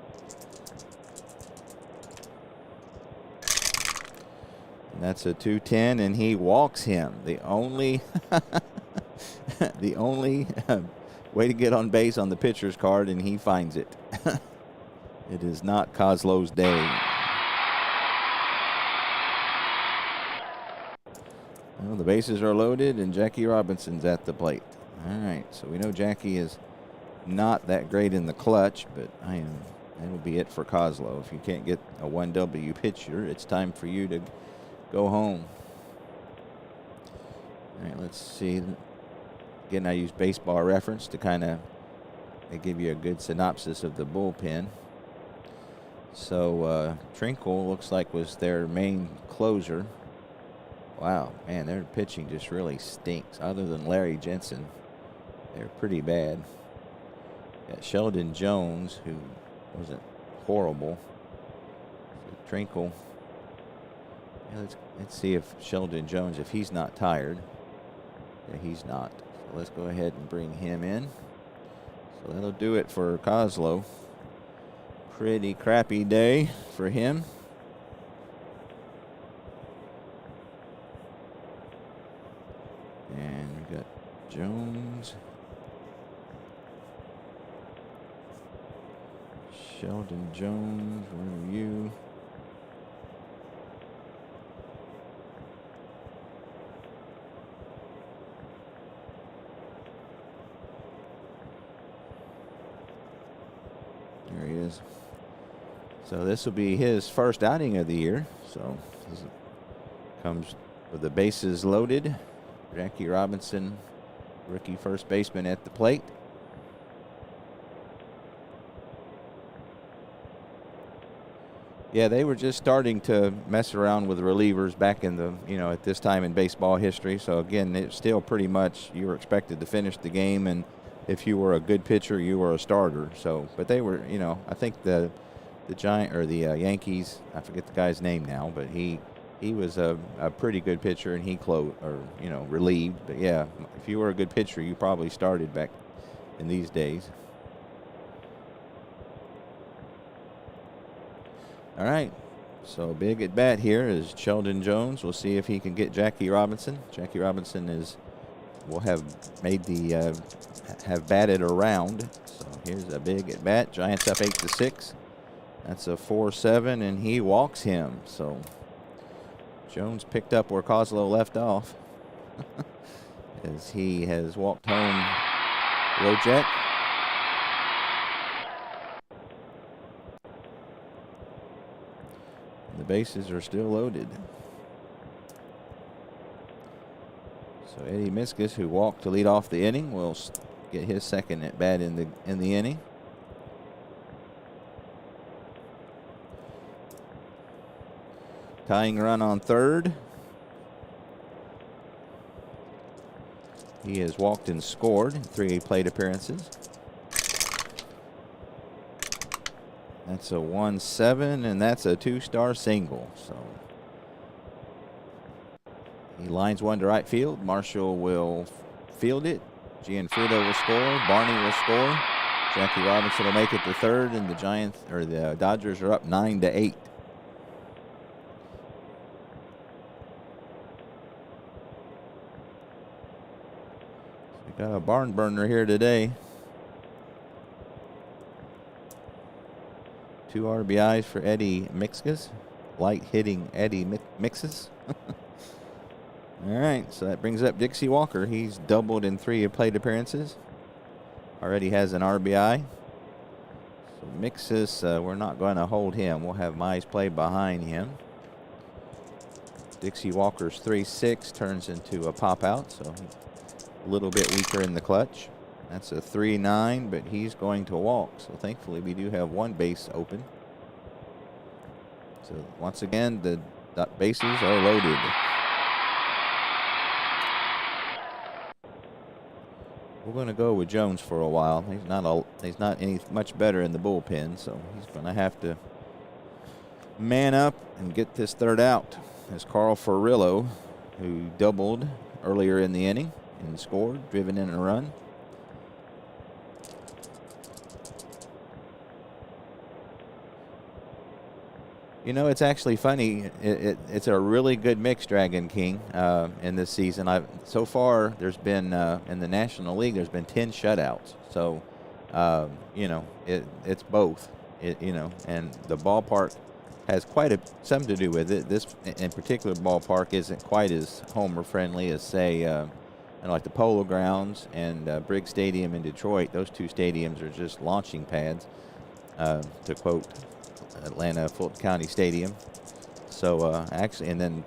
And that's a 210, and he walks him. The only way to get on base on the pitcher's card, and he finds it. It is not Kozlo's day. Well, the bases are loaded, and Jackie Robinson's at the plate. All right, so we know Jackie is not that great in the clutch, but that'll be it for Kozlo. If you can't get a 1W pitcher, it's time for you to go home. All right, let's see. Again, I use Baseball Reference to they give you a good synopsis of the bullpen. So Trinkle looks like was their main closer. Wow, man, their pitching just really stinks. Other than Larry Jensen, they're pretty bad. Got Sheldon Jones, who wasn't horrible. So Trinkle. Yeah, let's see if Sheldon Jones, if he's not tired. Yeah, he's not. So let's go ahead and bring him in. So that'll do it for Kozlo. Pretty crappy day for him. And we got Jones. Sheldon Jones, where are you? There he is. So this will be his first outing of the year. So he's Comes with the bases loaded. Jackie Robinson, rookie first baseman, at the plate. Yeah, they were just starting to mess around with relievers back in the, at this time in baseball history. So again, it's still pretty much you were expected to finish the game, and if you were a good pitcher, you were a starter. So, but they were, I think the Giant or the Yankees, I forget the guy's name now, but he was a pretty good pitcher, and he relieved. But yeah, if you were a good pitcher, you probably started back in these days. All right, so big at bat here is Sheldon Jones. We'll see if he can get Jackie Robinson. Jackie Robinson will have made have batted around. So here's a big at bat. Giants up 8-6. That's a 4-7, and he walks him. So Jones picked up where Kozlow left off as he has walked home Wojciech. The bases are still loaded. So Eddie Miskus, who walked to lead off the inning, will get his second at bat in the inning. Tying run on third. He has walked and scored in 3 plate appearances. That's a 1-7, and that's a 2-star single. So he lines one to right field. Marshall will field it. Gianfrido will score. Barney will score. Jackie Robinson will make it to third, and the Dodgers are up 9-8. We got a barn burner here today. 2 RBIs for Eddie Miskus. Light hitting Eddie Mixes. All right, so that brings up Dixie Walker. He's doubled in 3 plate appearances. Already has an RBI. So Mixes, we're not going to hold him. We'll have Mize play behind him. Dixie Walker's 3-6 turns into a pop out, so a little bit weaker in the clutch. That's a 3-9, but he's going to walk. So thankfully we do have one base open. So once again, the bases are loaded. We're going to go with Jones for a while. He's not any much better in the bullpen, so he's going to have to man up and get this third out. As Carl Furillo, who doubled earlier in the inning and scored, driven in a run. It's actually funny. It's a really good mix, Dragon King, in this season. So far, there's been, in the National League, there's been 10 shutouts. So, it's both, and the ballpark has some to do with it. This, in particular, ballpark isn't quite as homer-friendly as, say, like the Polo Grounds and Briggs Stadium in Detroit. Those 2 stadiums are just launching pads, to quote Atlanta Fulton County Stadium. So actually, and then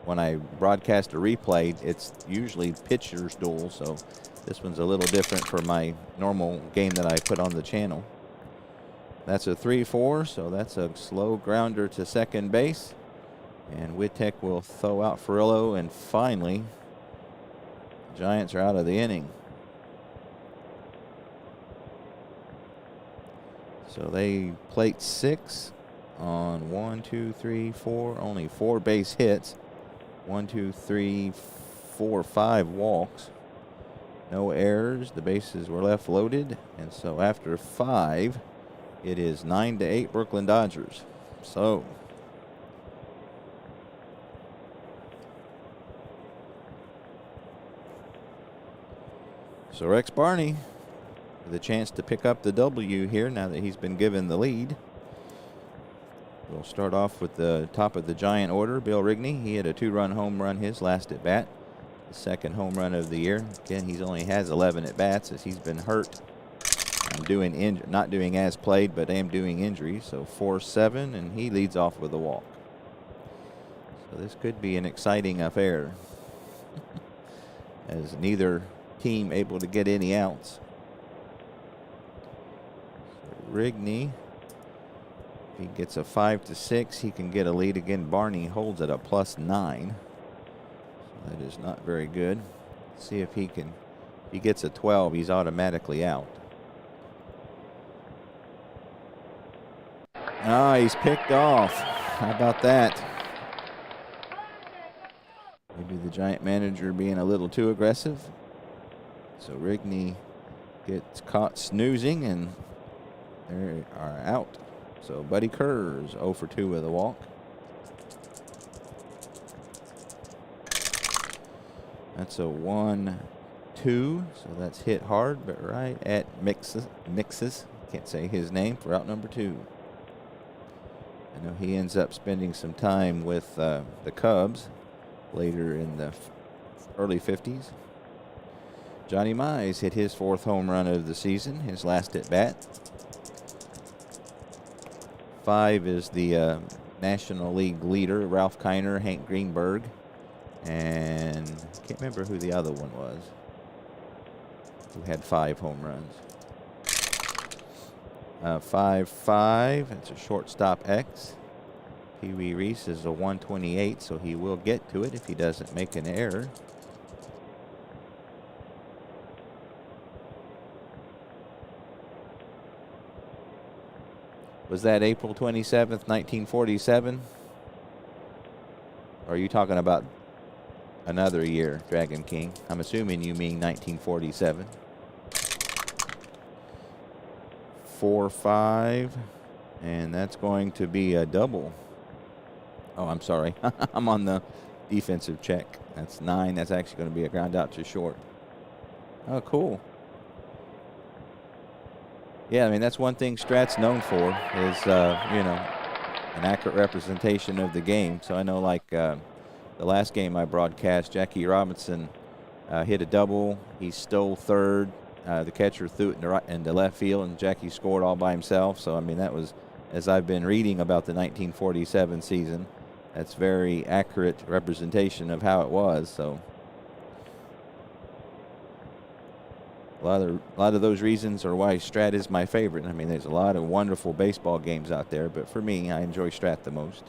when I broadcast a replay, it's usually pitcher's duel. So this one's a little different for my normal game that I put on the channel. That's a 3-4, so that's a slow grounder to second base. And Wittek will throw out Furillo, and finally, the Giants are out of the inning. So they plate 6 on 1, 2, 3, 4, only 4 base hits. 1, 2, 3, 4, 5 walks. No errors. The bases were left loaded. And so after 5, it is 9-8 Brooklyn Dodgers. So Rex Barney with a chance to pick up the W here now that he's been given the lead. We'll start off with the top of the Giant order. Bill Rigney, he had a 2-run home run his last at bat. The second home run of the year. Again, he only has 11 at bats as he's been hurt. Not doing as played, but doing injury. So 4-7, and he leads off with a walk. So this could be an exciting affair, as neither team able to get any outs. So Rigney, if he gets a 5-6, he can get a lead again. Barney holds at a +9. So that is not very good. See if he can. If he gets a 12, he's automatically out. Ah, he's picked off. How about that? Maybe the Giant manager being a little too aggressive. So Rigney gets caught snoozing, and they are out. So Buddy Kerr's 0 for 2 with a walk. That's a 1-2. So that's hit hard, but right at Mixes. Can't say his name for out number 2. I know he ends up spending some time with the Cubs later in the early 50s. Johnny Mize hit his 4th home run of the season, his last at bat. 5 is the National League leader, Ralph Kiner, Hank Greenberg, and I can't remember who the other one was who had 5 home runs. 5-5, it's a shortstop X. Pee Wee Reese is a 128, so he will get to it if he doesn't make an error. Was that April 27th, 1947? Or are you talking about another year, Dragon King? I'm assuming you mean 1947. 4-5, and that's going to be a double. Oh, I'm sorry. I'm on the defensive check. That's 9. That's actually going to be a ground out to short. Oh, cool. Yeah, I mean, that's one thing Strat's known for is, an accurate representation of the game. So I know, like, the last game I broadcast, Jackie Robinson hit a double. He stole third. The catcher threw it in the left field, and Jackie scored all by himself. So, I mean, that was, as I've been reading about the 1947 season, that's very accurate representation of how it was. So a lot of those reasons are why Strat is my favorite. I mean, there's a lot of wonderful baseball games out there, but for me, I enjoy Strat the most.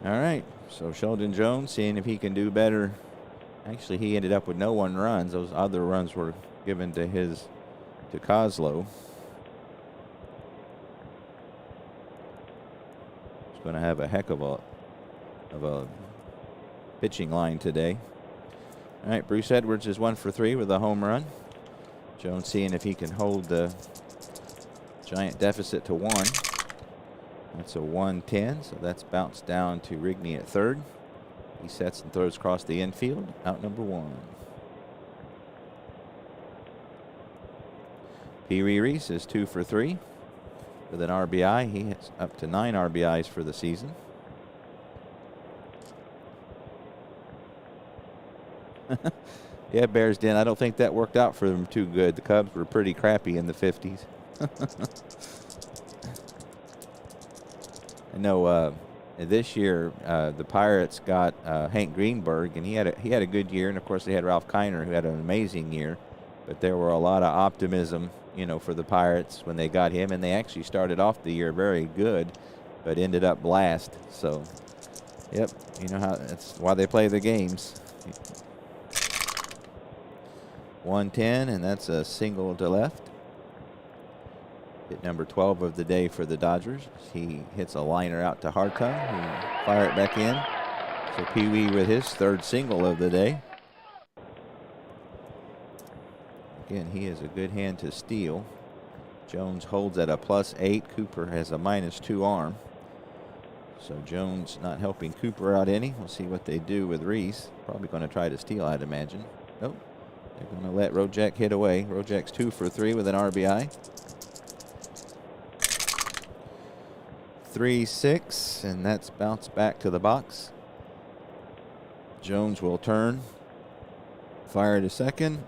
All right, so Sheldon Jones seeing if he can do better. Actually, he ended up with no 1 runs. Those other runs were given to Kozlow. He's going to have a heck of a pitching line today. All right, Bruce Edwards is 1 for 3 with a home run. Jones seeing if he can hold the Giant deficit to 1. That's a 1-10, so that's bounced down to Rigney at third. He sets and throws across the infield, out number 1. Pee Wee Reese is 2 for 3 with an RBI. He hits up to 9 RBIs for the season. Yeah, Bears Den. I don't think that worked out for them too good. The Cubs were pretty crappy in the 50s. I know this year the Pirates got Hank Greenberg, and he had a good year, and of course they had Ralph Kiner, who had an amazing year. But there were a lot of optimism, for the Pirates when they got him, and they actually started off the year very good, but ended up last. So, yep, that's why they play the games. 1-10, and that's a single to left. Hit number 12 of the day for the Dodgers. He hits a liner out to Hartung, who fire it back in. So Pee Wee with his 3rd single of the day. Again, he is a good hand to steal. Jones holds at a +8. Cooper has a -2 arm. So Jones not helping Cooper out any. We'll see what they do with Reese. Probably going to try to steal, I'd imagine. Nope. They're going to let Rojak hit away. Rojak's 2 for 3 with an RBI. 3-6, and that's bounced back to the box. Jones will turn. Fire to second.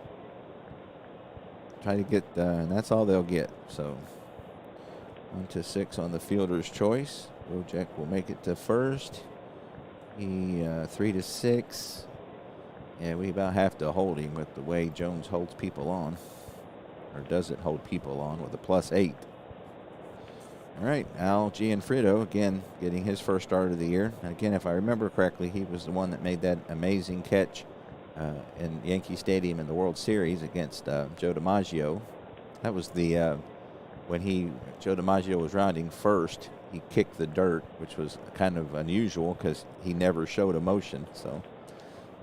Try to get, and that's all they'll get. So 1-6 on the fielder's choice. Wojcik will make it to first. He 3-6. Yeah, we about have to hold him with the way Jones holds people on, or doesn't hold people on, with a +8. All right, Al Gianfrido again getting his first start of the year. And again, if I remember correctly, he was the one that made that amazing catch in Yankee Stadium in the World Series against Joe DiMaggio. That was the when Joe DiMaggio was rounding first. He kicked the dirt, which was kind of unusual because he never showed emotion. So,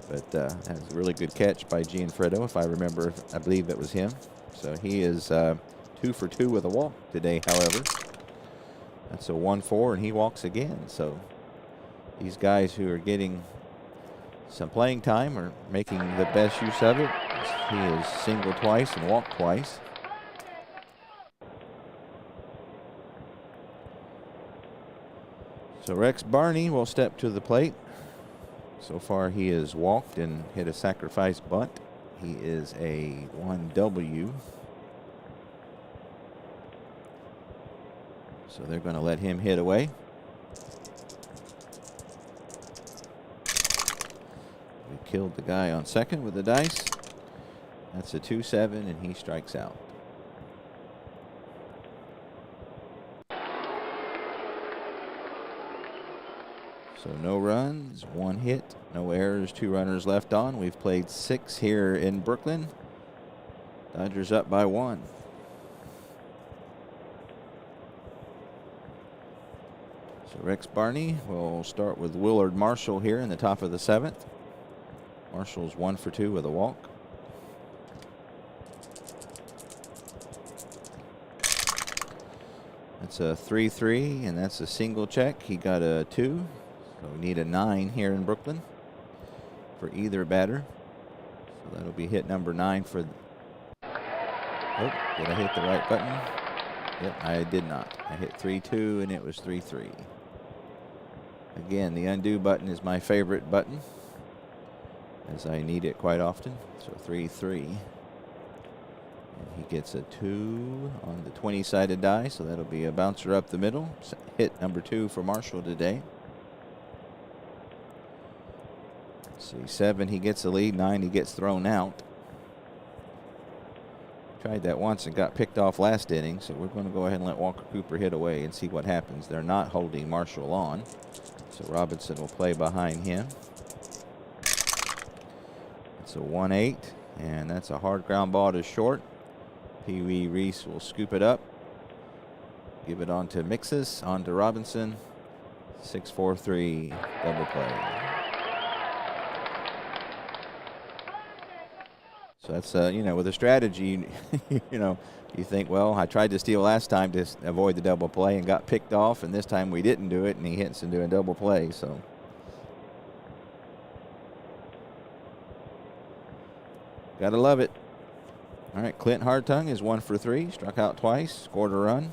but that was a really good catch by Gianfrido, if I remember. I believe it was him. So he is 2 for 2 with a walk today. However, that's a 1-4, and he walks again. So these guys who are getting some playing time are making the best use of it. He has singled twice and walked twice. So Rex Barney will step to the plate. So far he has walked and hit a sacrifice bunt. He is a 1W. So they're going to let him hit away. We killed the guy on second with the dice. That's a 2-7, and he strikes out. So no runs, 1 hit, no errors, 2 runners left on. We've played 6 here in Brooklyn. Dodgers up by 1. So Rex Barney will start with Willard Marshall here in the top of the 7th. Marshall's 1 for 2 with a walk. That's a 3-3, and that's a single check. He got a 2. So we need a 9 here in Brooklyn for either batter. So that'll be hit number 9 for. Oh, did I hit the right button? Yep, I did not. I hit 3-2, and it was 3-3. Again, the undo button is my favorite button, as I need it quite often. So 3-3. And he gets a 2 on the 20-sided die, so that'll be a bouncer up the middle. Hit number 2 for Marshall today. Let's see, 7, he gets the lead. 9, he gets thrown out. Tried that once and got picked off last inning, so we're going to go ahead and let Walker Cooper hit away and see what happens. They're not holding Marshall on, so Robinson will play behind him. It's a 1-8, and that's a hard ground ball to short. Pee Wee Reese will scoop it up, give it on to Mixes, on to Robinson. 6-4-3 double play. So that's, with a strategy, you think, well, I tried to steal last time to avoid the double play and got picked off, and this time we didn't do it, and he hits and do a double play. So gotta love it. All right, Clint Hartung is 1 for 3, struck out twice, scored a run.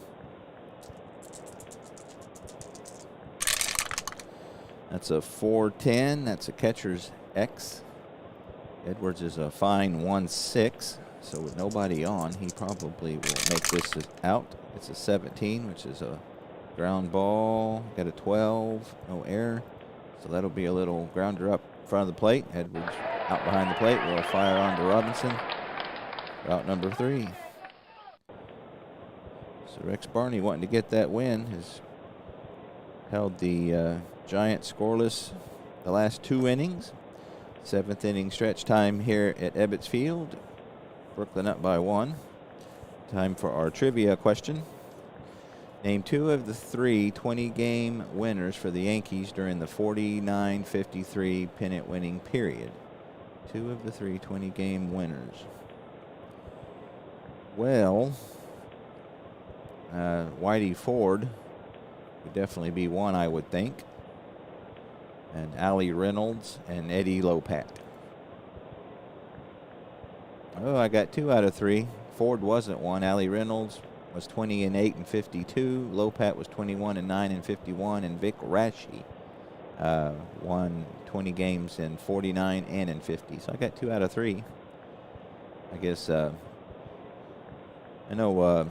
That's a 4-10. That's a catcher's X. Edwards is a fine 1-6, so with nobody on, he probably will make this out. It's a 17, which is a ground ball. Got a 12, no error. So that'll be a little grounder up in front of the plate. Edwards out behind the plate will fire on to Robinson. Route number 3. So Rex Barney, wanting to get that win, has held the Giants scoreless the last 2 innings. 7th inning stretch time here at Ebbets Field. Brooklyn up by 1. Time for our trivia question. Name 2 of the 3 20-game winners for the Yankees during the 49-53 pennant winning period. 2 of the 3 20-game winners. Well, Whitey Ford would definitely be one, I would think. And Allie Reynolds and Eddie Lopat. Oh, I got 2 out of 3. Ford wasn't one. Allie Reynolds was 20-8 and 52. Lopat was 21-9 and 51. And Vic Raschi won 20 games in 49 and in 50. So I got 2 out of 3. I guess I know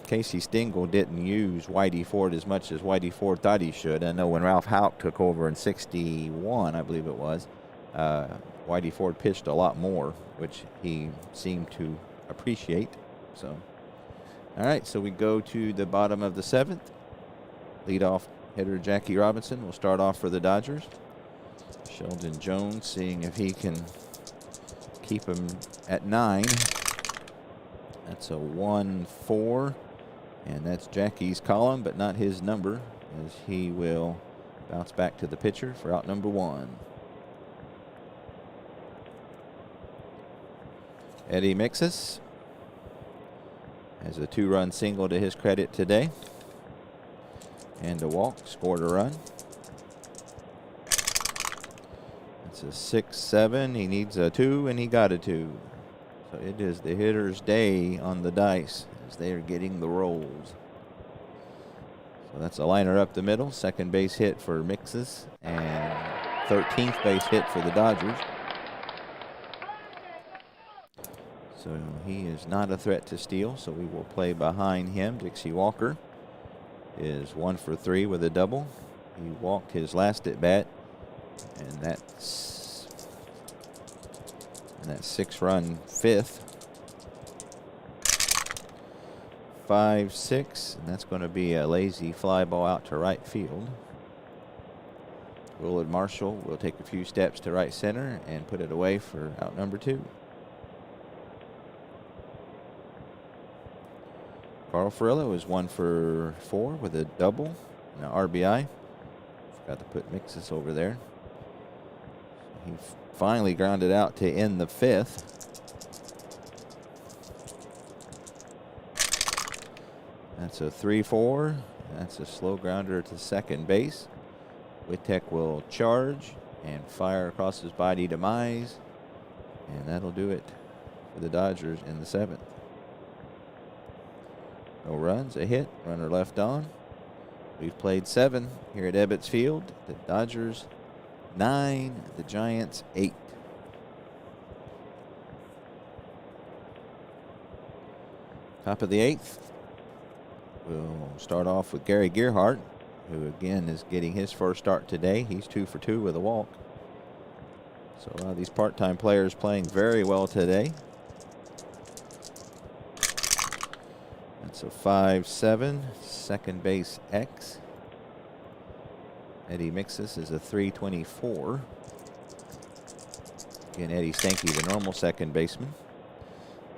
Casey Stengel didn't use Whitey Ford as much as Whitey Ford thought he should. I know when Ralph Houck took over in '61, I believe it was, Whitey Ford pitched a lot more, which he seemed to appreciate. So, all right, so we go to the bottom of the 7th. Leadoff hitter Jackie Robinson will start off for the Dodgers. Sheldon Jones seeing if he can keep him at 9. That's a 1-4, and that's Jackie's column, but not his number, as he will bounce back to the pitcher for out number 1. Eddie Mixus has a 2-run single to his credit today, and a walk, scored a run. That's a 6-7. He needs a 2, and he got a 2. So it is the hitter's day on the dice as they are getting the rolls. So that's a liner up the middle. Second base hit for Mixes and 13th base hit for the Dodgers. So he is not a threat to steal, so we will play behind him. Dixie Walker is 1 for 3 with a double. He walked his last at bat, and that's 6-run 5th. 5-6, and that's going to be a lazy fly ball out to right field. Willard Marshall will take a few steps to right center and put it away for out number 2. Carl Furillo is 1 for 4 with a double and an RBI. Forgot to put Mixes over there. He finally grounded out to end the 5th. That's a 3-4. That's a slow grounder to second base. Wittek will charge and fire across his body to Mize. And that'll do it for the Dodgers in the 7th. No runs, a hit, runner left on. We've played 7 here at Ebbets Field. The Dodgers 9, the Giants 8. Top of the 8th. We'll start off with Gary Gearhart, who again is getting his first start today. He's 2 for 2 with a walk. So a lot of these part-time players playing very well today. That's a 5-7, second base X. Eddie Mixus is a 324. Again, Eddie Stanky, the normal second baseman.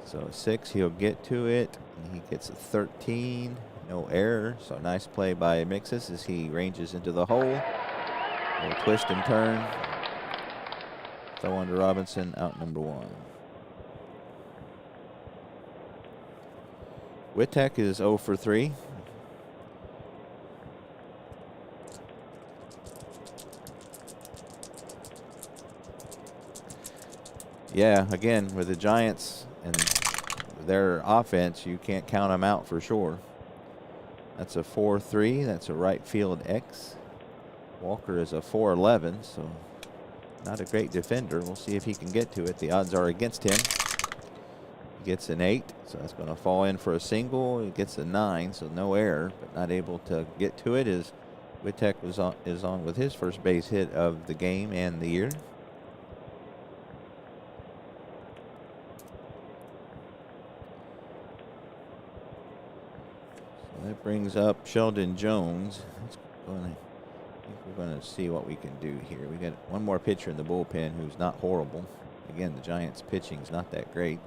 So 6, he'll get to it, and he gets a 13. No error, so nice play by Mixus as he ranges into the hole. A little twist and turn. Throw under Robinson, out number 1. Wittek is 0 for 3. Yeah, again, with the Giants and their offense, you can't count them out for sure. That's a 4-3. That's a right field X. Walker is a 4-11, so not a great defender. We'll see if he can get to it. The odds are against him. He gets an 8, so that's going to fall in for a single. He gets a 9, so no error, but not able to get to it as Wittek is on with his first base hit of the game and the year. That brings up Sheldon Jones. I think we're going to see what we can do here. We got one more pitcher in the bullpen who's not horrible. Again, the Giants' pitching is not that great.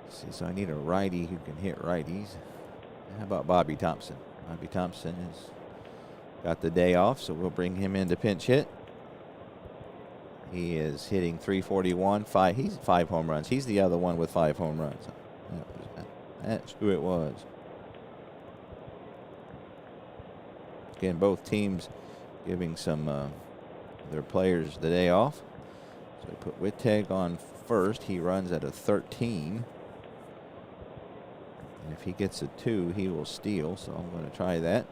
Let's see, so I need a righty who can hit righties. How about Bobby Thompson? Bobby Thompson has got the day off, so we'll bring him in to pinch hit. He is hitting 341. He's 5 home runs. He's the other one with 5 home runs. That's who it was. Again, both teams giving some their players the day off. So we put Wittek on first. He runs at a 13. And if he gets a 2, he will steal. So I'm going to try that.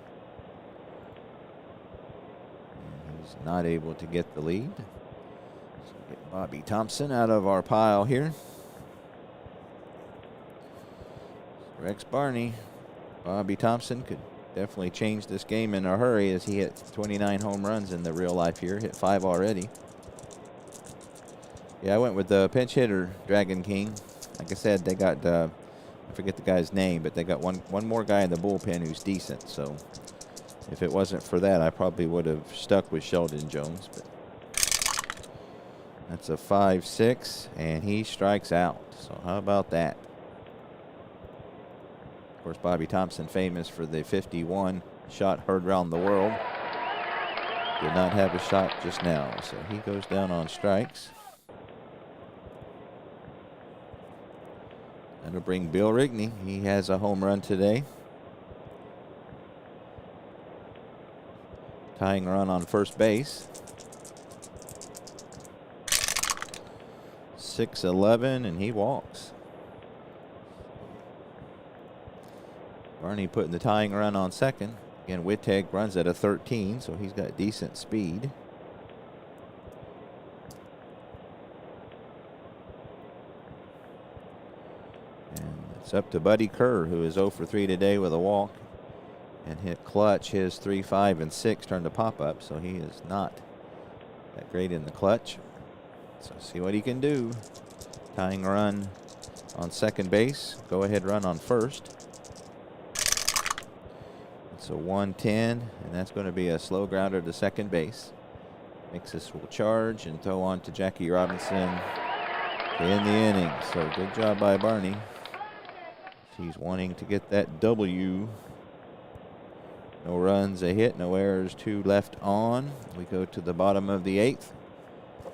And he's not able to get the lead. So get Bobby Thompson out of our pile here. Rex Barney, Bobby Thompson could definitely change this game in a hurry as he hit 29 home runs in the real life here. Hit 5 already. Yeah, I went with the pinch hitter, Dragon King. Like I said, they got, I forget the guy's name, but they got one more guy in the bullpen who's decent. So if it wasn't for that, I probably would have stuck with Sheldon Jones. But that's a 5-6, and he strikes out. So how about that? Of course, Bobby Thompson, famous for the 51 shot heard around the world. Did not have a shot just now, so he goes down on strikes. That'll bring Bill Rigney. He has a home run today. Tying run on first base. 6-11, and he walks. Barney putting the tying run on second. Again, Wittek runs at a 13, so he's got decent speed. And it's up to Buddy Kerr, who is 0 for 3 today with a walk. And hit clutch. His 3, 5, and 6 turned to pop up, so he is not that great in the clutch. So see what he can do. Tying run on second base. Go ahead run on first. It's a 110, and that's going to be a slow grounder to second base. Mixus will charge and throw on to Jackie Robinson to end the inning. So good job by Barney. He's wanting to get that W. No runs, a hit, no errors, 2 left on. We go to the bottom of the 8th.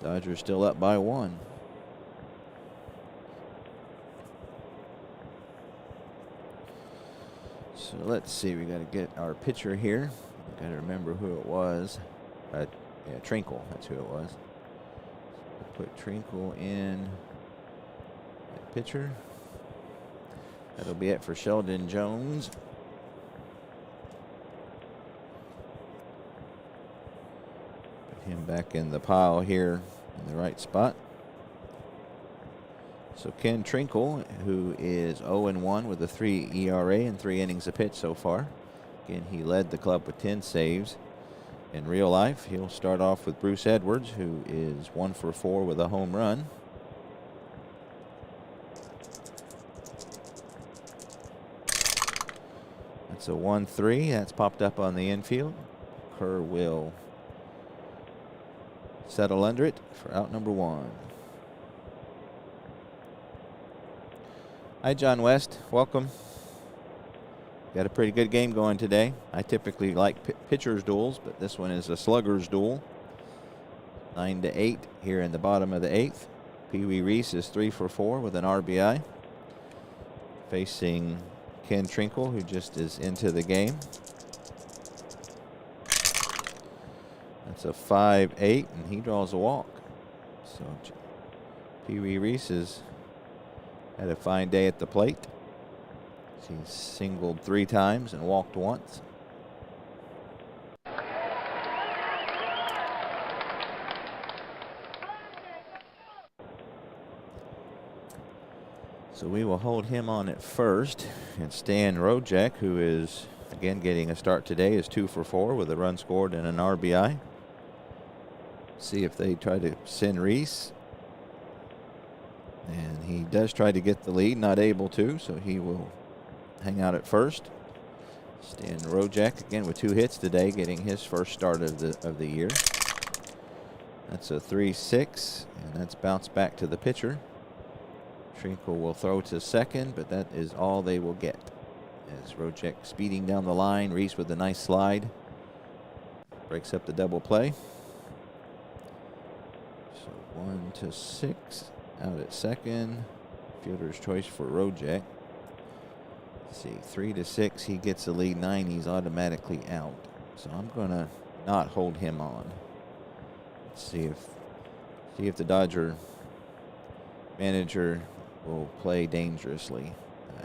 Dodgers still up by 1. So let's see, we got to get our pitcher here. Got to remember who it was. Yeah, Trinkle, that's who it was. So put Trinkle in at pitcher. That'll be it for Sheldon Jones. Put him back in the pile here in the right spot. So Ken Trinkle, who is 0-1 with a 3 ERA and 3 innings a pitch so far. Again, he led the club with 10 saves. In real life, he'll start off with Bruce Edwards, who is 1 for 4 with a home run. That's a 1-3. That's popped up on the infield. Kerr will settle under it for out number 1. Hi, John West. Welcome. Got a pretty good game going today. I typically like pitchers' duels, but this one is a slugger's duel. 9-8 here in the bottom of the 8th. Pee Wee Reese is 3 for 4 with an RBI. Facing Ken Trinkle, who just is into the game. That's a 5-8, and he draws a walk. So Pee Wee Reese is had a fine day at the plate. He's singled 3 times and walked once. So we will hold him on at first. And Stan Rojek, who is again getting a start today, is 2 for 4 with a run scored and an RBI. See if they try to send Reese. And he does try to get the lead, not able to, so he will hang out at first. Stan Rojek again with 2 hits today, getting his first start of the year. That's a 3-6, and that's bounced back to the pitcher. Trinkle will throw to second, but that is all they will get. As Rojek speeding down the line, Reese with a nice slide. Breaks up the double play. So 1-6. Out at second. Fielder's choice for Rojek. Let's see, 3-6. He gets the lead. 9. He's automatically out. So I'm gonna not hold him on. Let's see if the Dodger manager will play dangerously.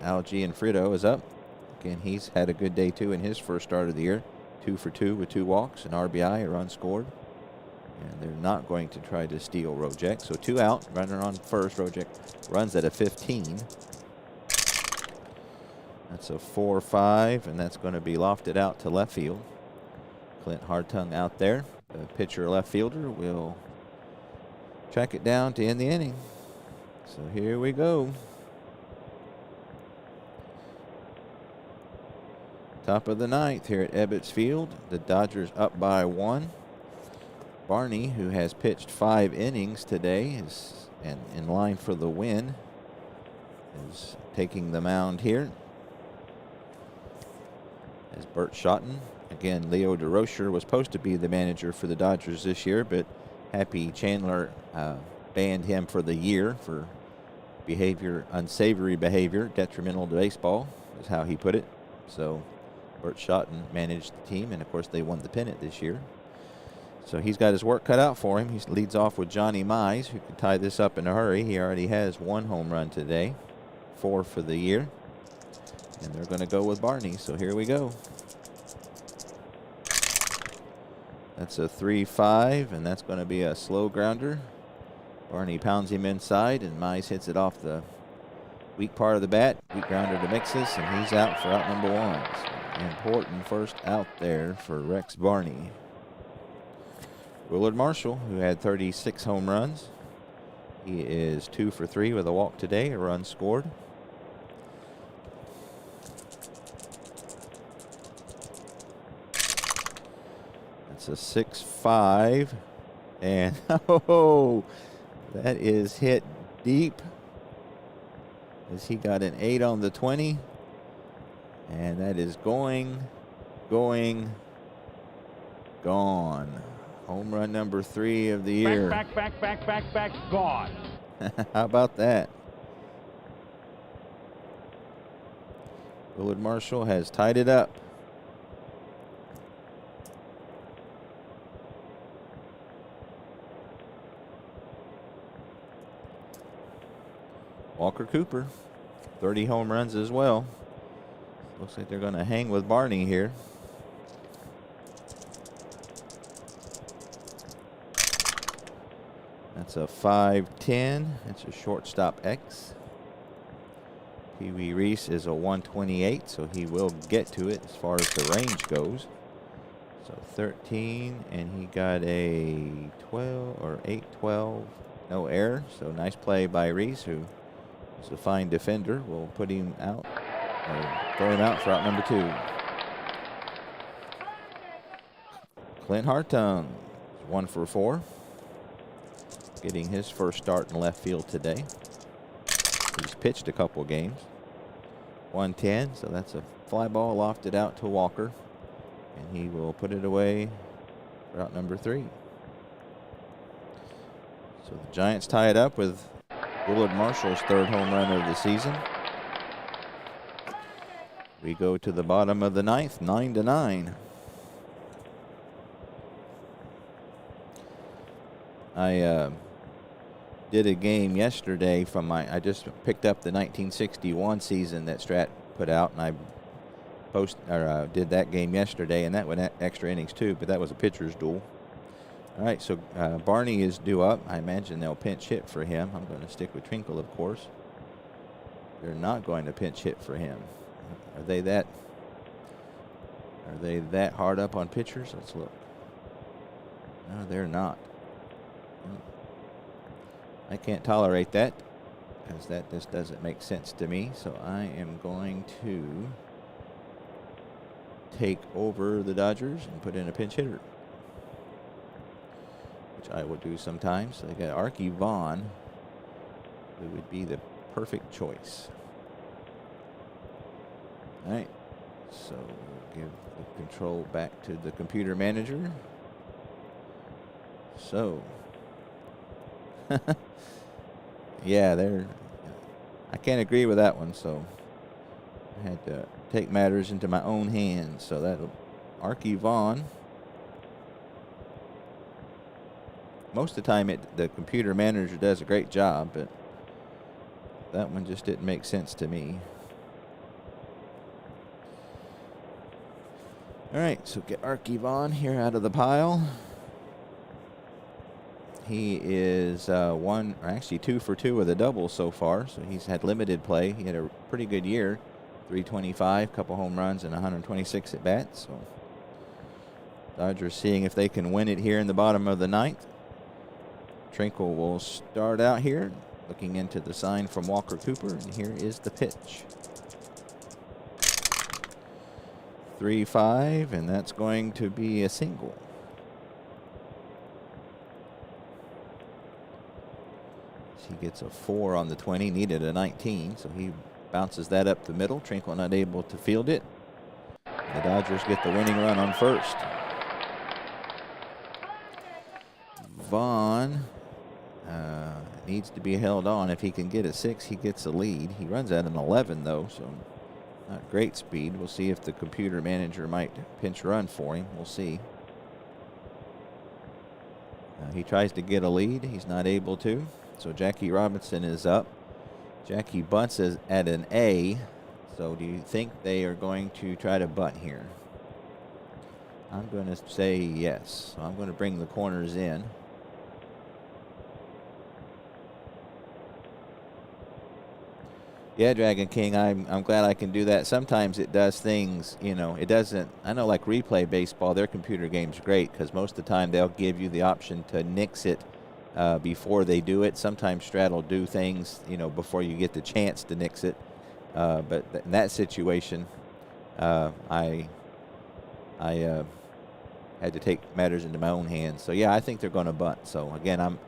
Algie and Frito is up. Again, he's had a good day too in his first start of the year. 2 for 2 with 2 walks, an RBI, a run scored. And they're not going to try to steal Rojek. So 2 out, runner on first. Rojek runs at a 15. That's a 4-5, and that's going to be lofted out to left field. Clint Hartung out there. The pitcher left fielder will track it down to end the inning. So here we go. Top of the ninth here at Ebbets Field. The Dodgers up by 1. Barney, who has pitched 5 innings today, is in line for the win, is taking the mound here. As Bert Schotten. Again, Leo DeRocher was supposed to be the manager for the Dodgers this year, but Happy Chandler banned him for the year for unsavory behavior, detrimental to baseball, is how he put it. So Bert Schotten managed the team, and of course they won the pennant this year. So he's got his work cut out for him. He leads off with Johnny Mize, who can tie this up in a hurry. He already has 1 home run today, 4 for the year. And they're going to go with Barney, so here we go. That's a 3-5, and that's going to be a slow grounder. Barney pounds him inside, and Mize hits it off the weak part of the bat. Weak grounder to Mixus, and he's out for out number 1. So important first out there for Rex Barney. Willard Marshall, who had 36 home runs. He is 2 for 3 with a walk today, a run scored. That's a 6-5, and oh, that is hit deep as he got an 8 on the 20, and that is going, gone. Home run number 3 of the year. Back, gone. How about that? Willard Marshall has tied it up. Walker Cooper, 30 home runs as well. Looks like they're going to hang with Barney here. That's a 5-10. That's a shortstop X. Pee Wee Reese is a 128, so he will get to it as far as the range goes. So 13, and he got a 12 or 8-12. No error, so nice play by Reese, who is a fine defender. We'll put him out, or throw him out for out number 2. Clint Hartung, 1 for 4. Getting his first start in left field today. He's pitched a couple games. 110, so that's a fly ball lofted out to Walker, and he will put it away for out number 3. So the Giants tie it up with Willard Marshall's 3rd home run of the season. We go to the bottom of the 9th, 9-9. I did a game yesterday from I just picked up the 1961 season that Strat put out, and I did that game yesterday, and that went extra innings too, but that was a pitcher's duel. All right, so Barney is due up. I imagine they'll pinch hit for him. I'm going to stick with Trinkle, of course. They're not going to pinch hit for him. Are they that hard up on pitchers? Let's look. No, they're not. I can't tolerate that, because that just doesn't make sense to me. So I am going to take over the Dodgers and put in a pinch hitter, which I will do sometimes. So they got Arky Vaughn, who would be the perfect choice. All right, so we'll give the control back to the computer manager. So yeah, I can't agree with that one, so I had to take matters into my own hands. So that'll Arky Vaughn. Most of the time the computer manager does a great job, but that one just didn't make sense to me. All right, so get Arky Vaughn here out of the pile. He is 2 for 2 with a double so far, so he's had limited play. He had a pretty good year, .325, couple home runs, and 126 at bats. So Dodgers seeing if they can win it here in the bottom of the ninth. Trinkle will start out here, looking into the sign from Walker Cooper, and here is the pitch. 3-5, and that's going to be a single. He gets a 4 on the 20, needed a 19, so he bounces that up the middle. Trinkle not able to field it. The Dodgers get the winning run on first. Vaughn needs to be held on. If he can get a 6, he gets a lead. He runs at an 11, though, so not great speed. We'll see if the computer manager might pinch run for him. We'll see. He tries to get a lead. He's not able to. So Jackie Robinson is up. Jackie bunts at an A. So do you think they are going to try to bunt here? I'm going to say yes. So I'm going to bring the corners in. Yeah, Dragon King, I'm glad I can do that. Sometimes it does things, it doesn't. I know like Replay Baseball, their computer game's great because most of the time they'll give you the option to nix it before they do it. Sometimes Strat will do things, before you get the chance to nix it. But in that situation, I had to take matters into my own hands. So yeah, I think they're going to bunt. So again,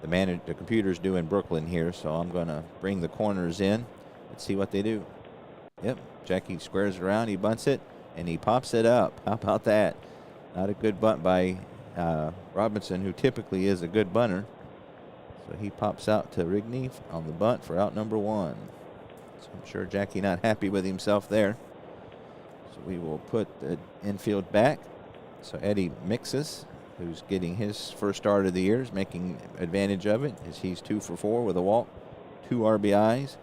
the computer's doing Brooklyn here, so I'm going to bring the corners in. Let's see what they do. Yep, Jackie squares around, he bunts it, and he pops it up. How about that? Not a good bunt by Robinson, who typically is a good bunter. So he pops out to Rigney on the bunt for out number 1. So I'm sure Jackie not happy with himself there. So we will put the infield back. So Eddie Mixes, who's getting his first start of the year, is making advantage of it as he's 2 for 4 with a walk, 2 RBIs,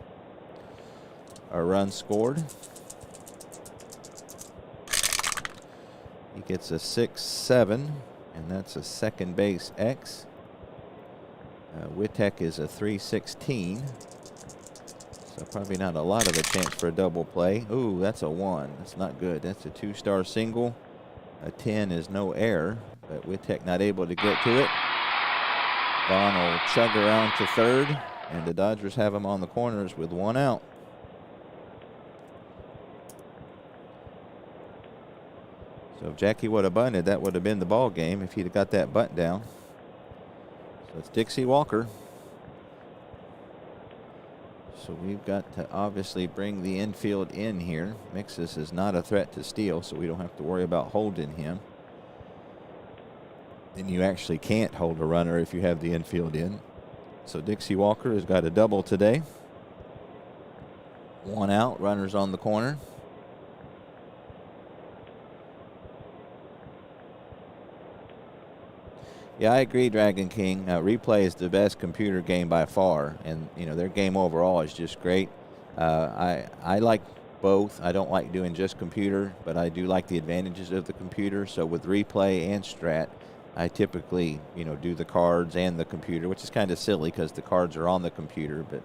a run scored. He gets a 6-7, and that's a second base X. Wittek is a 3-16, so probably not a lot of a chance for a double play. Ooh, that's a 1. That's not good. That's a 2-star single. A 10 is no error, but Wittek not able to get to it. Vaughn will chug around to third, and the Dodgers have him on the corners with 1 out. So if Jackie would have bunted, that would have been the ball game if he'd have got that bunt down. So it's Dixie Walker. So we've got to obviously bring the infield in here. Mixes is not a threat to steal, so we don't have to worry about holding him. And you actually can't hold a runner if you have the infield in. So Dixie Walker has got a double today. 1 out, runners on the corner. Yeah, I agree, Dragon King. Replay is the best computer game by far, and their game overall is just great. I like both. I don't like doing just computer, but I do like the advantages of the computer. So with Replay and Strat, I typically do the cards and the computer, which is kind of silly because the cards are on the computer, but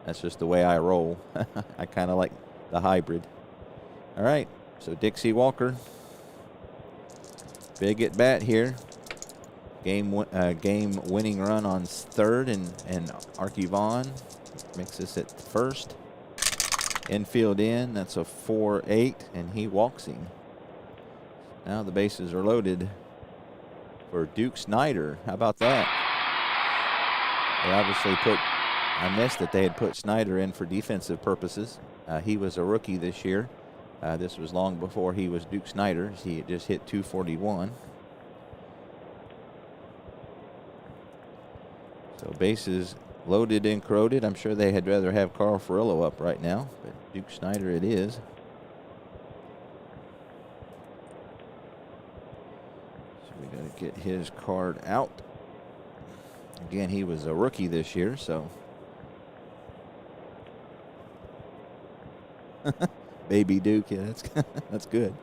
that's just the way I roll. I kind of like the hybrid. All right, so Dixie Walker, big at bat here. Game winning run on third, and Archie Vaughn makes this at first. Infield in, that's a 4-8, and he walks him. Now the bases are loaded for Duke Snyder. How about that? They obviously I missed that they had put Snyder in for defensive purposes. He was a rookie this year. This was long before he was Duke Snyder. He had just hit 241. So bases loaded and corroded. I'm sure they had rather have Carl Furillo up right now, but Duke Snyder it is. So we got to get his card out. Again, he was a rookie this year, so. Baby Duke, yeah, that's good.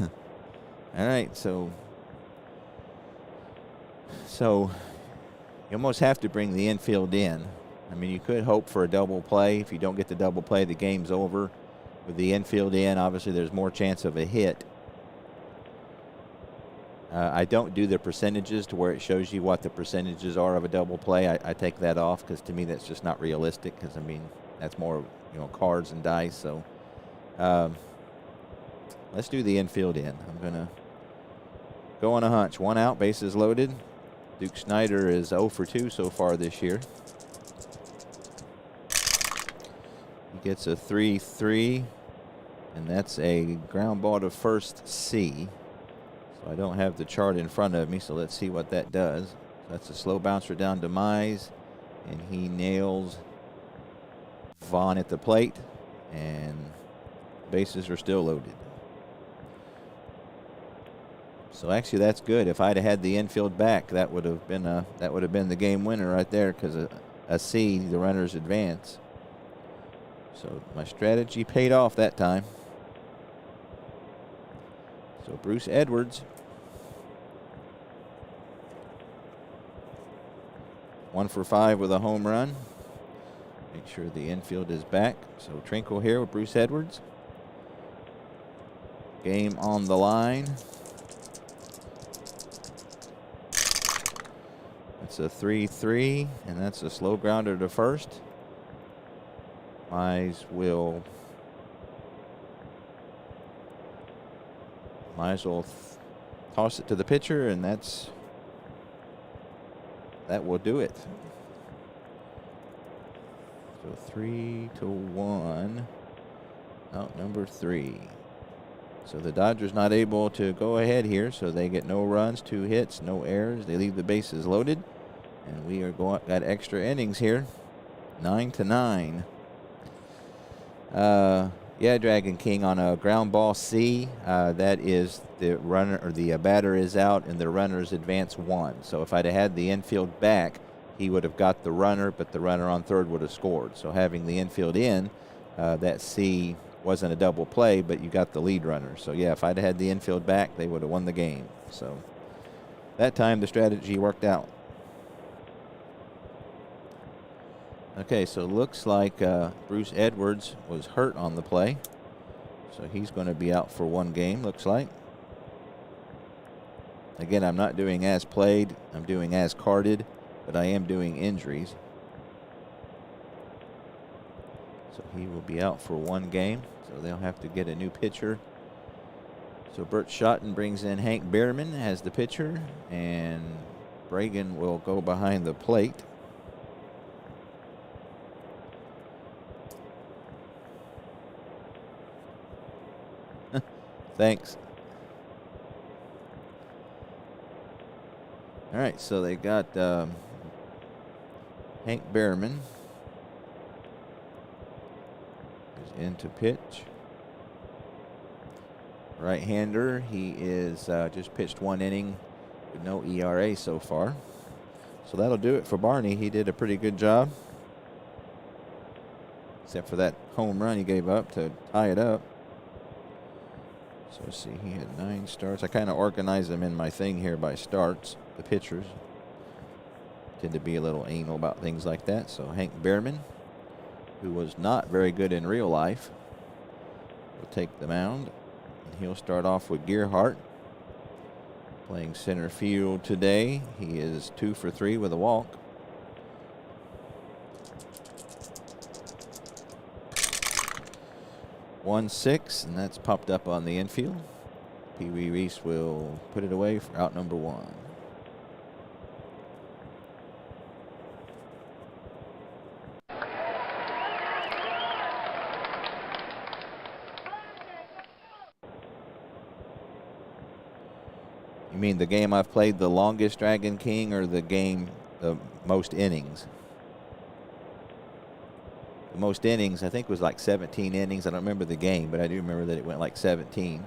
All right, so you almost have to bring the infield in. I mean, you could hope for a double play. If you don't get the double play, the game's over. With the infield in, obviously there's more chance of a hit. I don't do the percentages to where it shows you what the percentages are of a double play. I take that off because to me that's just not realistic, because I mean that's more, you know, cards and dice. So let's do the infield in. I'm gonna go on a hunch. 1 out, bases loaded. Duke Snyder is 0 for 2 so far this year. He gets a 3-3, and that's a ground ball to first C. So I don't have the chart in front of me, so let's see what that does. So that's a slow bouncer down to Mize, and he nails Vaughn at the plate, and bases are still loaded. So actually, that's good. If I'd have had the infield back, that would have been the game winner right there, because a C, the runners advance. So my strategy paid off that time. So Bruce Edwards, 1 for 5 with a home run. Make sure the infield is back. So Trinkle here with Bruce Edwards. Game on the line. That's a 3-3, and that's a slow grounder to first. Mize will toss it to the pitcher, and that will do it. So 3-1. Out number 3. So the Dodgers not able to go ahead here, so they get no runs, 2 hits, no errors. They leave the bases loaded, and we are got extra innings here, 9-9. Yeah, Dragon King, on a ground ball C, that is the runner, or the batter is out and the runners advance 1. So if I'd have had the infield back, he would have got the runner, but the runner on third would have scored. So having the infield in, that C wasn't a double play, but you got the lead runner. So yeah, if I'd have had the infield back, they would have won the game. So that time the strategy worked out. Okay, so it looks like Bruce Edwards was hurt on the play. So he's going to be out for 1 game, looks like. Again, I'm not doing as played. I'm doing as carded, but I am doing injuries. So he will be out for 1 game. So they'll have to get a new pitcher. So Bert Schotten brings in Hank Bierman as the pitcher, and Bragan will go behind the plate. Thanks. All right, so they got Hank Bierman is in to pitch. Right-hander. He is just pitched 1 inning with no ERA so far. So that'll do it for Barney. He did a pretty good job, except for that home run he gave up to tie it up. So let's see, he had 9 starts. I kind of organized them in my thing here by starts. The pitchers tend to be a little anal about things like that. So Hank Bierman, who was not very good in real life, will take the mound. And he'll start off with Gearhart, playing center field today. He is 2 for 3 with a walk. One 6, and that's popped up on the infield. Pee Wee Reese will put it away for out number 1. You mean the game I've played the longest, Dragon King, or the game the most innings? The most innings, I think, was like 17 innings. I don't remember the game, but I do remember that it went like 17.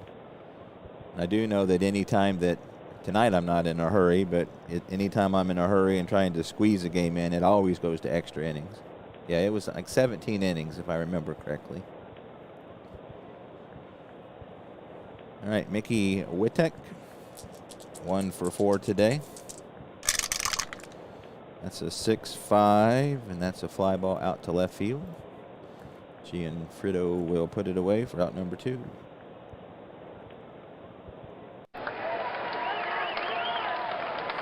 I do know that anytime that, tonight I'm not in a hurry, but anytime I'm in a hurry and trying to squeeze a game in, it always goes to extra innings. Yeah, it was like 17 innings, if I remember correctly. All right, Mickey Witek, 1 for 4 today. That's a 6-5, and that's a fly ball out to left field. Gianfrido will put it away for out number 2.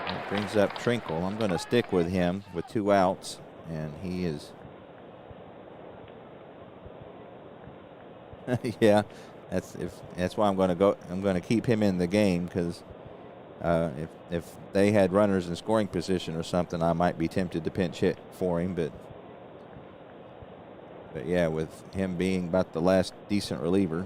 That brings up Trinkle. I'm going to stick with him with 2 outs, and he is. Yeah, that's why I'm going to go. I'm going to keep him in the game, because if they had runners in scoring position or something, I might be tempted to pinch hit for him, but yeah, with him being about the last decent reliever.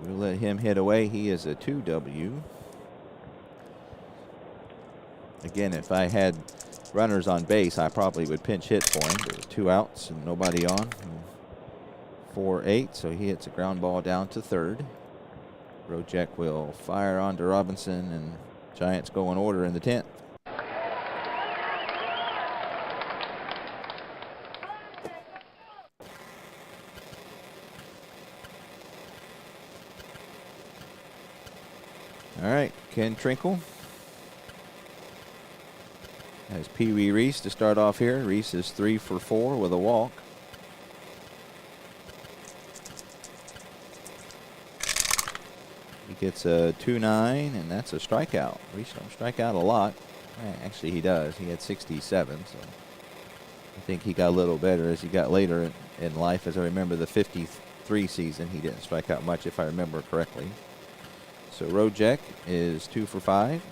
We'll let him hit away. He is a 2W. Again, if I had runners on base, I probably would pinch hit for him. But 2 outs and nobody on. 4-8, so he hits a ground ball down to third. Rojek will fire on to Robinson, and Giants go in order in the 10th. All right, Ken Trinkle has Pee Wee Reese to start off here. Reese is 3 for 4 with a walk. He gets a 2-9, and that's a strikeout. Reese don't strike out a lot. Actually, he does. He had 67, so I think he got a little better as he got later in life. As I remember, the 53 season, he didn't strike out much, if I remember correctly. So Rojek is 2 for 5.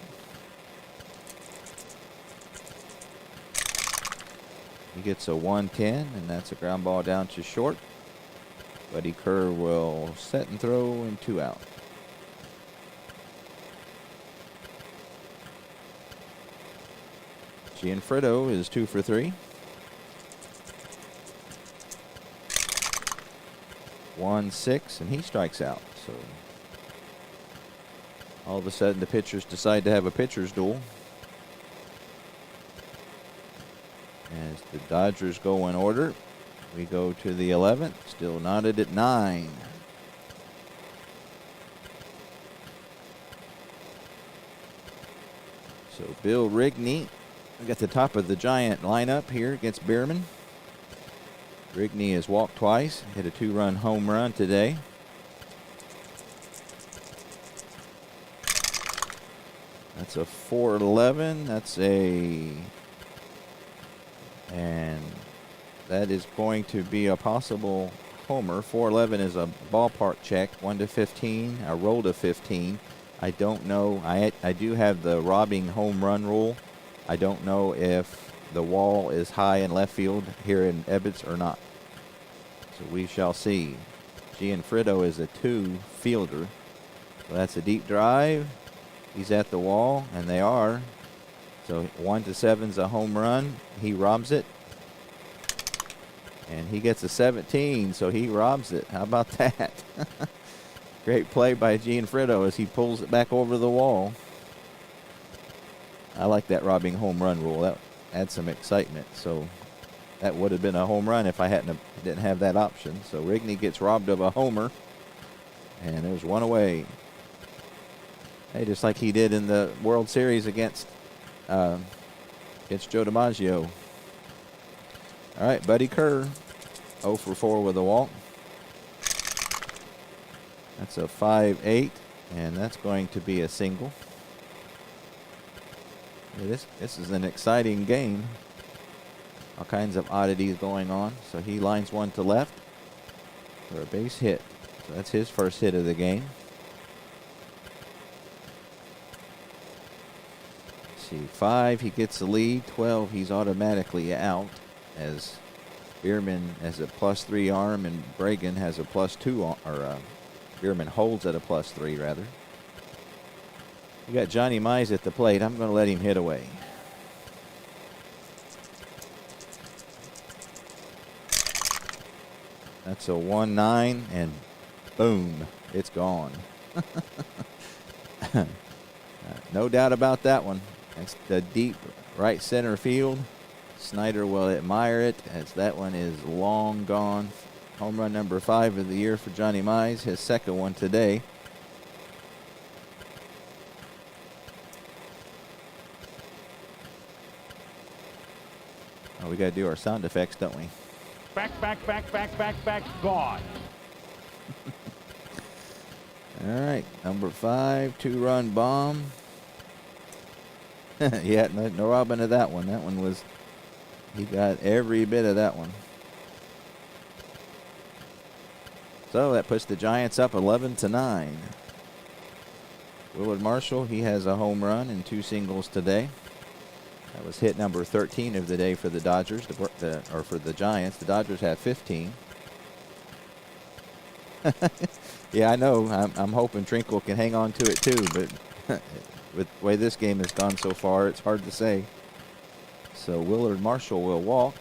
He gets a 110, and that's a ground ball down to short. Buddy Kerr will set and throw in 2 out. Gianfrido is 2 for 3. 1-6, and he strikes out. So all of a sudden, the pitchers decide to have a pitcher's duel. As the Dodgers go in order, we go to the 11th, still knotted at 9. So Bill Rigney at the top of the Giant lineup here against Bierman. Rigney has walked twice, hit a 2-run home run today. That's a 4-11. And that is going to be a possible homer. 4-11 is a ballpark check. 1 to 15. I rolled a 15. I don't know. I do have the robbing home run rule. I don't know if the wall is high in left field here in Ebbets or not. So we shall see. Gianfrido is a 2 fielder. So that's a deep drive. He's at the wall, and they are. So 1 to 7 is a home run. He robs it. And he gets a 17, so he robs it. How about that? Great play by Gianfrido as he pulls it back over the wall. I like that robbing home run rule. That adds some excitement. So that would have been a home run if I didn't have that option. So Rigney gets robbed of a homer, and there's 1 away. Hey, just like he did in the World Series against Joe DiMaggio. All right, Buddy Kerr, 0 for 4 with a walk. That's a 5-8, and that's going to be a single. Yeah, this is an exciting game. All kinds of oddities going on. So he lines 1 to left for a base hit. So that's his first hit of the game. Let's see, 5, he gets the lead. 12, he's automatically out, as Bierman has a +3 arm and Bragan has a +2, or Bierman holds at a +3 rather. You got Johnny Mize at the plate. I'm going to let him hit away. That's a 1-9, and boom, it's gone. No doubt about that one. That's the deep right center field. Snyder will admire it, as that one is long gone. Home run number 5 of the year for Johnny Mize, his second one today. We got to do our sound effects, don't we? Back, back, back, back, back, back, gone. All right, number 5, 2-run bomb. Yeah, no robbing of that one. That one was, he got every bit of that one. So that puts the Giants up 11-9. Willard Marshall, he has a home run and 2 singles today. That was hit number 13 of the day for the Dodgers, or for the Giants. The Dodgers have 15. Yeah, I know. I'm hoping Trinkle can hang on to it too, but with the way this game has gone so far, it's hard to say. So Willard Marshall will walk.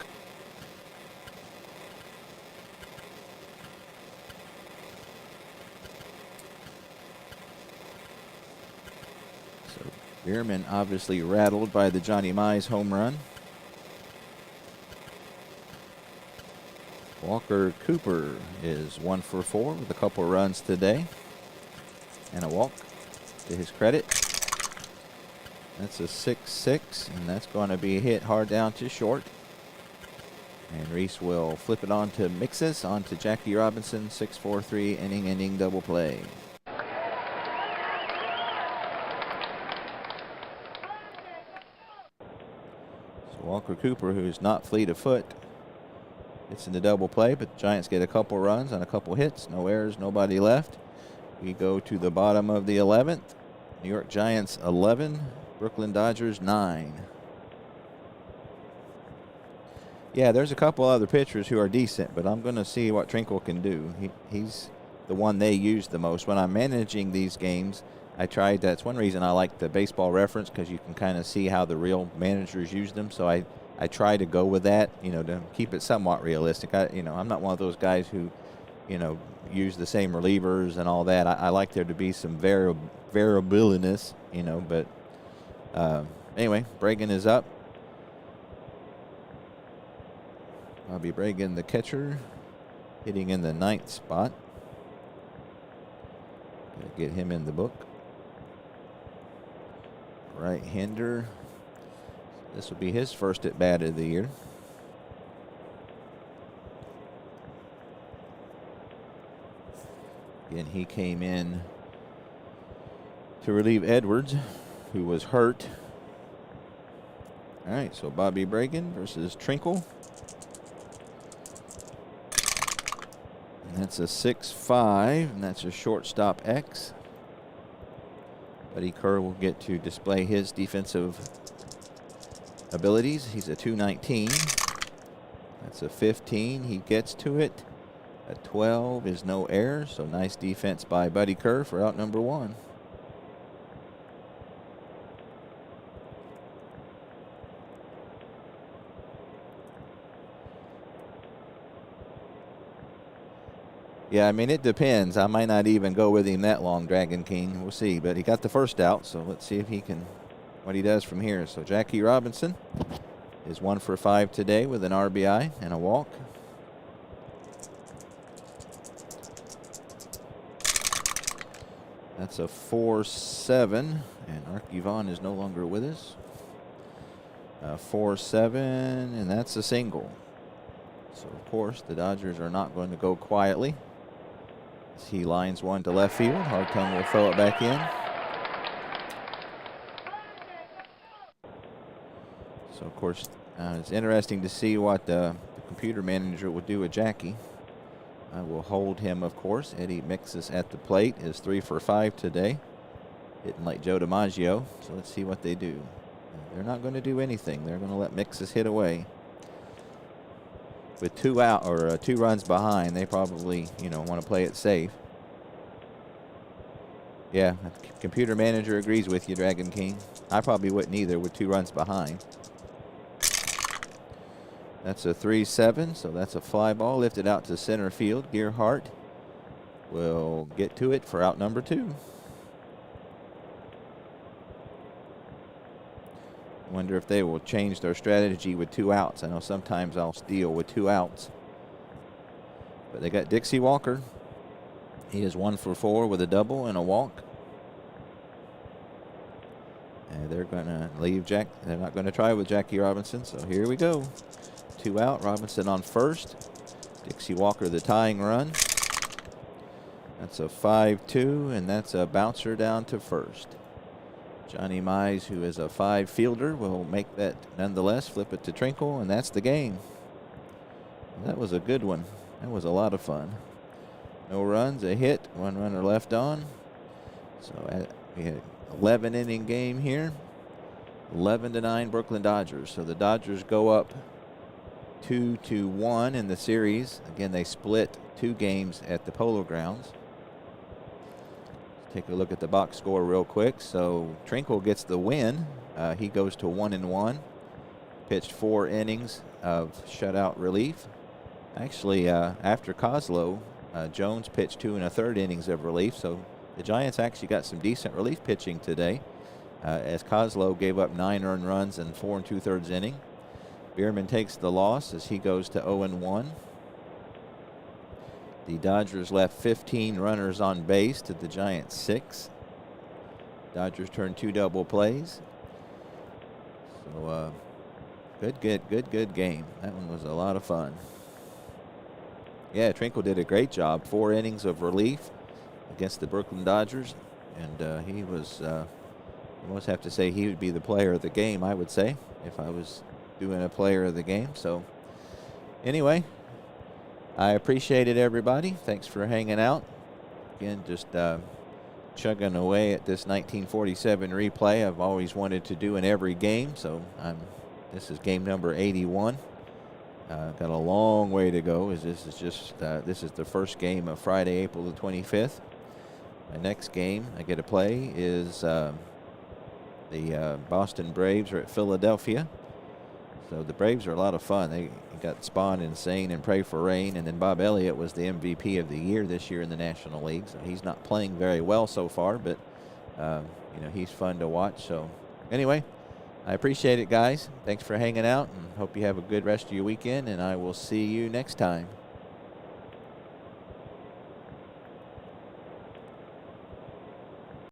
So Bierman obviously rattled by the Johnny Mize home run. Walker Cooper is 1 for 4 with a couple runs today and a walk to his credit. That's a 6-6, and that's going to be hit hard down to short. And Reese will flip it on to Mixes, on to Jackie Robinson, 6-4-3 inning-ending double play. So Walker Cooper, who's not fleet of foot, it's in the double play, but the Giants get a couple runs on a couple hits. No errors, nobody left. We go to the bottom of the 11th. New York Giants 11, Brooklyn Dodgers 9. Yeah, there's a couple other pitchers who are decent, but I'm going to see what Trinkle can do. He's the one they use the most. When I'm managing these games, that's one reason I like the baseball reference, because you can kind of see how the real managers use them. So I try to go with that, to keep it somewhat realistic. I'm not one of those guys who, use the same relievers and all that. I like there to be some variableness, but anyway, Bragan is up. Bobby Bragan, the catcher, hitting in the 9th spot. Gonna get him in the book. Right-hander. This will be his first at bat of the year. Again, he came in to relieve Edwards, who was hurt. All right, so Bobby Bragan versus Trinkle. And that's a 6-5, and that's a shortstop X. Buddy Kerr will get to display his defensive abilities. He's a 219. That's a 15. He gets to it. A 12 is no error, so nice defense by Buddy Kerr for out number 1. Yeah, I mean, it depends. I might not even go with him that long, Dragon King. We'll see. But he got the first out, so let's see if he can, what he does from here. So Jackie Robinson is 1 for 5 today with an RBI and a walk. That's a 4-7, and Arky Vaughn is no longer with us. 4-7, and that's a single. So, of course, the Dodgers are not going to go quietly. As he lines one to left field. Hartung will throw it back in. So, of course, it's interesting to see what the computer manager will do with Jackie. I will hold him, of course. Eddie Mixes at the plate is 3 for 5 today, hitting like Joe DiMaggio. So let's see what they do. They're not going to do anything. They're going to let Mixes hit away. With 2 out or 2 runs behind, they probably, want to play it safe. Yeah, the computer manager agrees with you, Dragon King. I probably wouldn't either with 2 runs behind. That's a 3-7, so that's a fly ball lifted out to center field. Gearhart will get to it for out number 2. Wonder if they will change their strategy with 2 outs. I know sometimes I'll steal with 2 outs. But they got Dixie Walker. He is 1 for 4 with a double and a walk. And they're going to leave They're not going to try with Jackie Robinson, so here we go. 2 out. Robinson on first. Dixie Walker the tying run. That's a 5-2, and that's a bouncer down to first. Johnny Mize, who is a 5 fielder, will make that nonetheless. Flip it to Trinkle, and that's the game. That was a good one. That was a lot of fun. No runs, a hit, 1 runner left on. So we had 11 inning game here. 11-9 Brooklyn Dodgers. So the Dodgers go up 2-1 in the series. Again, they split 2 games at the Polo Grounds. Take a look at the box score real quick. So Trinkle gets the win. He goes to 1-1. Pitched 4 innings of shutout relief. Actually, after Kozlo, Jones pitched 2 1/3 innings of relief. So the Giants actually got some decent relief pitching today, as Kozlo gave up 9 earned runs in 4 2/3 inning. Bierman takes the loss as he goes to 0-1. The Dodgers left 15 runners on base to the Giants 6. Dodgers turned 2 double plays. So good game. That one was a lot of fun. Yeah, Trinkle did a great job. 4 innings of relief against the Brooklyn Dodgers, and he was. I almost have to say he would be the player of the game, I would say, if I was doing a player of the game. So anyway, I appreciate it, everybody. Thanks for hanging out. Again, just chugging away at this 1947 replay I've always wanted to do in every game. So this is game number 81. Got a long way to go, as this is the first game of Friday, April the 25th. My next game I get to play is the Boston Braves are at Philadelphia. So the Braves are a lot of fun. They got Spawn, Insane, and Pray for Rain, and then Bob Elliott was the MVP of the year this year in the National League. So he's not playing very well so far, but he's fun to watch. So anyway, I appreciate it, guys. Thanks for hanging out, and hope you have a good rest of your weekend, and I will see you next time.